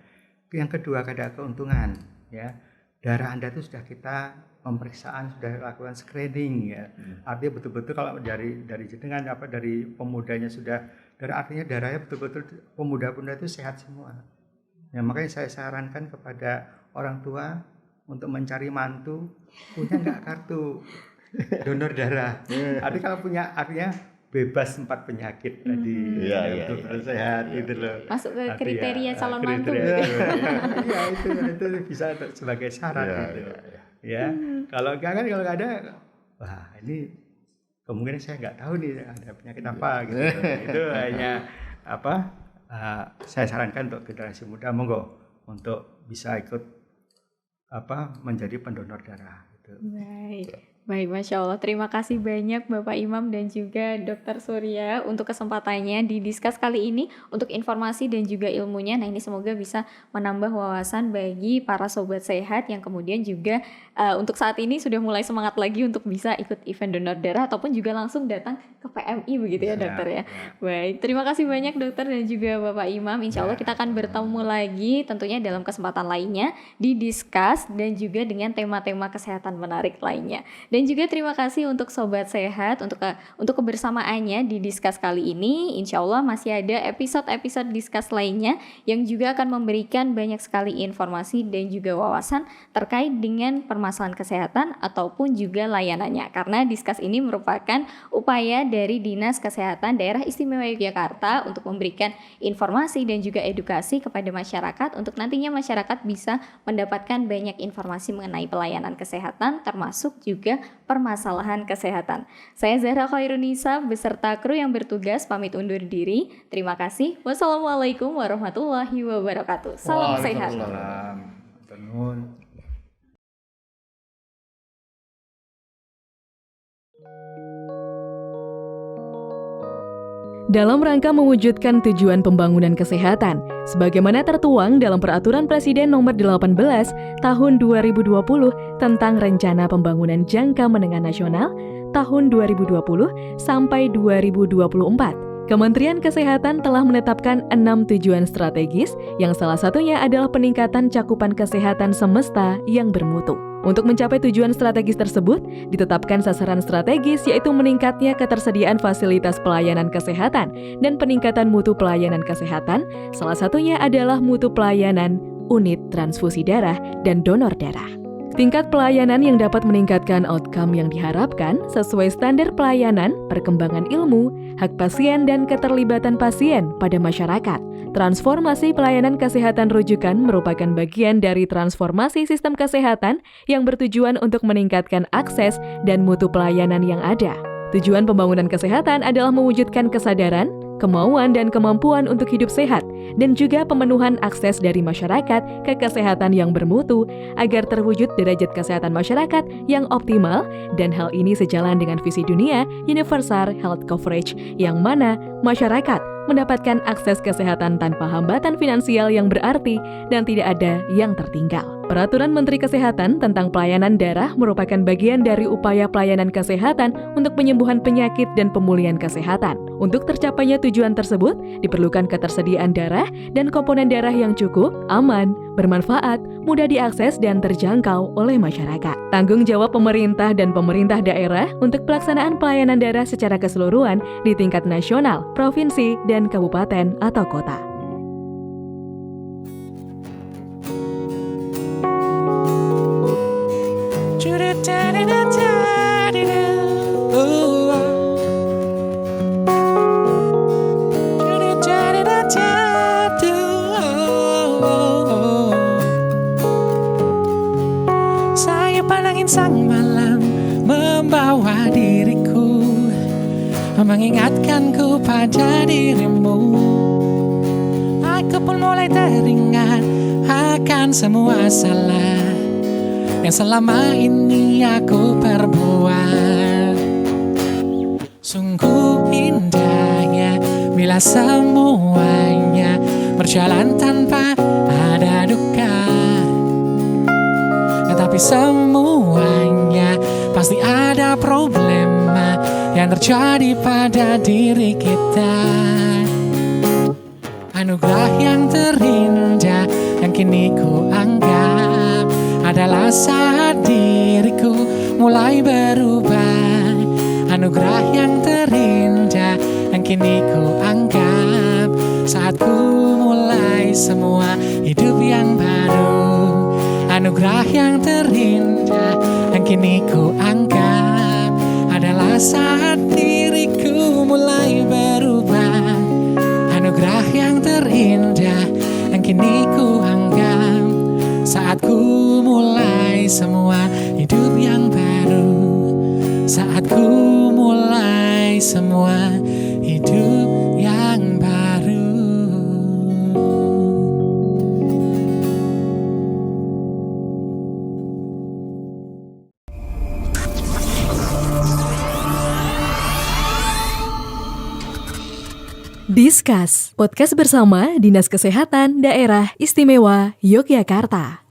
Yang kedua ada keuntungan, ya. Darah Anda itu sudah kita pemeriksaan, sudah lakukan screening ya. Artinya betul-betul kalau dari jenengan dari pemudanya sudah artinya darahnya betul-betul pemuda-pemuda itu sehat semua. Ya, makanya saya sarankan kepada orang tua untuk mencari mantu, punya nggak kartu donor darah. Artinya kalau punya, artinya bebas 4 penyakit tadi, betul-betul sehat gitu loh. Masuk ke kriteria calon mantu. Iya itu bisa sebagai syarat gitu. Ya, kalau nggak ada, wah ini kemungkinan saya nggak tahu nih ada penyakit apa gitu. Itu hanya saya sarankan untuk generasi muda, monggo untuk bisa ikut menjadi pendonor darah gitu. Baik, Masya Allah. Terima kasih banyak Bapak Imam dan juga Dokter Surya untuk kesempatannya di Discuss kali ini, untuk informasi dan juga ilmunya. Nah ini semoga bisa menambah wawasan bagi para sobat sehat yang kemudian juga untuk saat ini sudah mulai semangat lagi untuk bisa ikut event donor darah ataupun juga langsung datang ke PMI begitu ya dokter ya. Baik, terima kasih banyak dokter dan juga Bapak Imam. Insya Allah kita akan bertemu lagi tentunya dalam kesempatan lainnya di Discuss dan juga dengan tema-tema kesehatan menarik lainnya. Dan juga terima kasih untuk Sobat Sehat untuk kebersamaannya di Discuss kali ini. Insya Allah masih ada episode-episode Discuss lainnya yang juga akan memberikan banyak sekali informasi dan juga wawasan terkait dengan permasalahan kesehatan ataupun juga layanannya. Karena Discuss ini merupakan upaya dari Dinas Kesehatan Daerah Istimewa Yogyakarta untuk memberikan informasi dan juga edukasi kepada masyarakat untuk nantinya masyarakat bisa mendapatkan banyak informasi mengenai pelayanan kesehatan termasuk juga permasalahan kesehatan. Saya Zahra Khairunisa beserta kru yang bertugas pamit undur diri. Terima kasih. Wassalamualaikum warahmatullahi wabarakatuh. Salam sehat. Dalam rangka mewujudkan tujuan pembangunan kesehatan, sebagaimana tertuang dalam Peraturan Presiden Nomor 18 Tahun 2020 tentang Rencana Pembangunan Jangka Menengah Nasional tahun 2020 sampai 2024, Kementerian Kesehatan telah menetapkan 6 tujuan strategis yang salah satunya adalah peningkatan cakupan kesehatan semesta yang bermutu. Untuk mencapai tujuan strategis tersebut, ditetapkan sasaran strategis yaitu meningkatnya ketersediaan fasilitas pelayanan kesehatan dan peningkatan mutu pelayanan kesehatan, salah satunya adalah mutu pelayanan unit transfusi darah dan donor darah. Tingkat pelayanan yang dapat meningkatkan outcome yang diharapkan sesuai standar pelayanan, perkembangan ilmu, hak pasien dan keterlibatan pasien pada masyarakat. Transformasi pelayanan kesehatan rujukan merupakan bagian dari transformasi sistem kesehatan yang bertujuan untuk meningkatkan akses dan mutu pelayanan yang ada. Tujuan pembangunan kesehatan adalah mewujudkan kesadaran, kemauan dan kemampuan untuk hidup sehat, dan juga pemenuhan akses dari masyarakat ke kesehatan yang bermutu agar terwujud derajat kesehatan masyarakat yang optimal, dan hal ini sejalan dengan visi dunia Universal Health Coverage yang mana masyarakat mendapatkan akses kesehatan tanpa hambatan finansial yang berarti dan tidak ada yang tertinggal. Peraturan Menteri Kesehatan tentang pelayanan darah merupakan bagian dari upaya pelayanan kesehatan untuk penyembuhan penyakit dan pemulihan kesehatan. Untuk tercapainya tujuan tersebut, diperlukan ketersediaan darah dan komponen darah yang cukup, aman, bermanfaat, mudah diakses dan terjangkau oleh masyarakat. Tanggung jawab pemerintah dan pemerintah daerah untuk pelaksanaan pelayanan darah secara keseluruhan di tingkat nasional, provinsi, dan kabupaten atau kota. Saya pandangin sang malam membawa diriku, mengingatkanku pada dirimu. Aku pun mulai teringat akan semua salah yang selama ini aku perbuat. Sungguh indahnya bila semuanya berjalan tanpa ada duka. Tetapi semuanya pasti ada problema yang terjadi pada diri kita. Anugerah yang terindah yang kini ku anggap adalah saat diriku mulai berubah. Anugerah yang terindah yang kini ku anggap saat ku mulai semua hidup yang baru. Anugerah yang terindah yang kini ku anggap adalah saat diriku mulai berubah. Anugerah yang terindah yang kini ku anggap saat ku mulai semua hidup yang baru. Saat ku mulai semua hidup yang baru. Discuss, podcast bersama Dinas Kesehatan Daerah Istimewa Yogyakarta.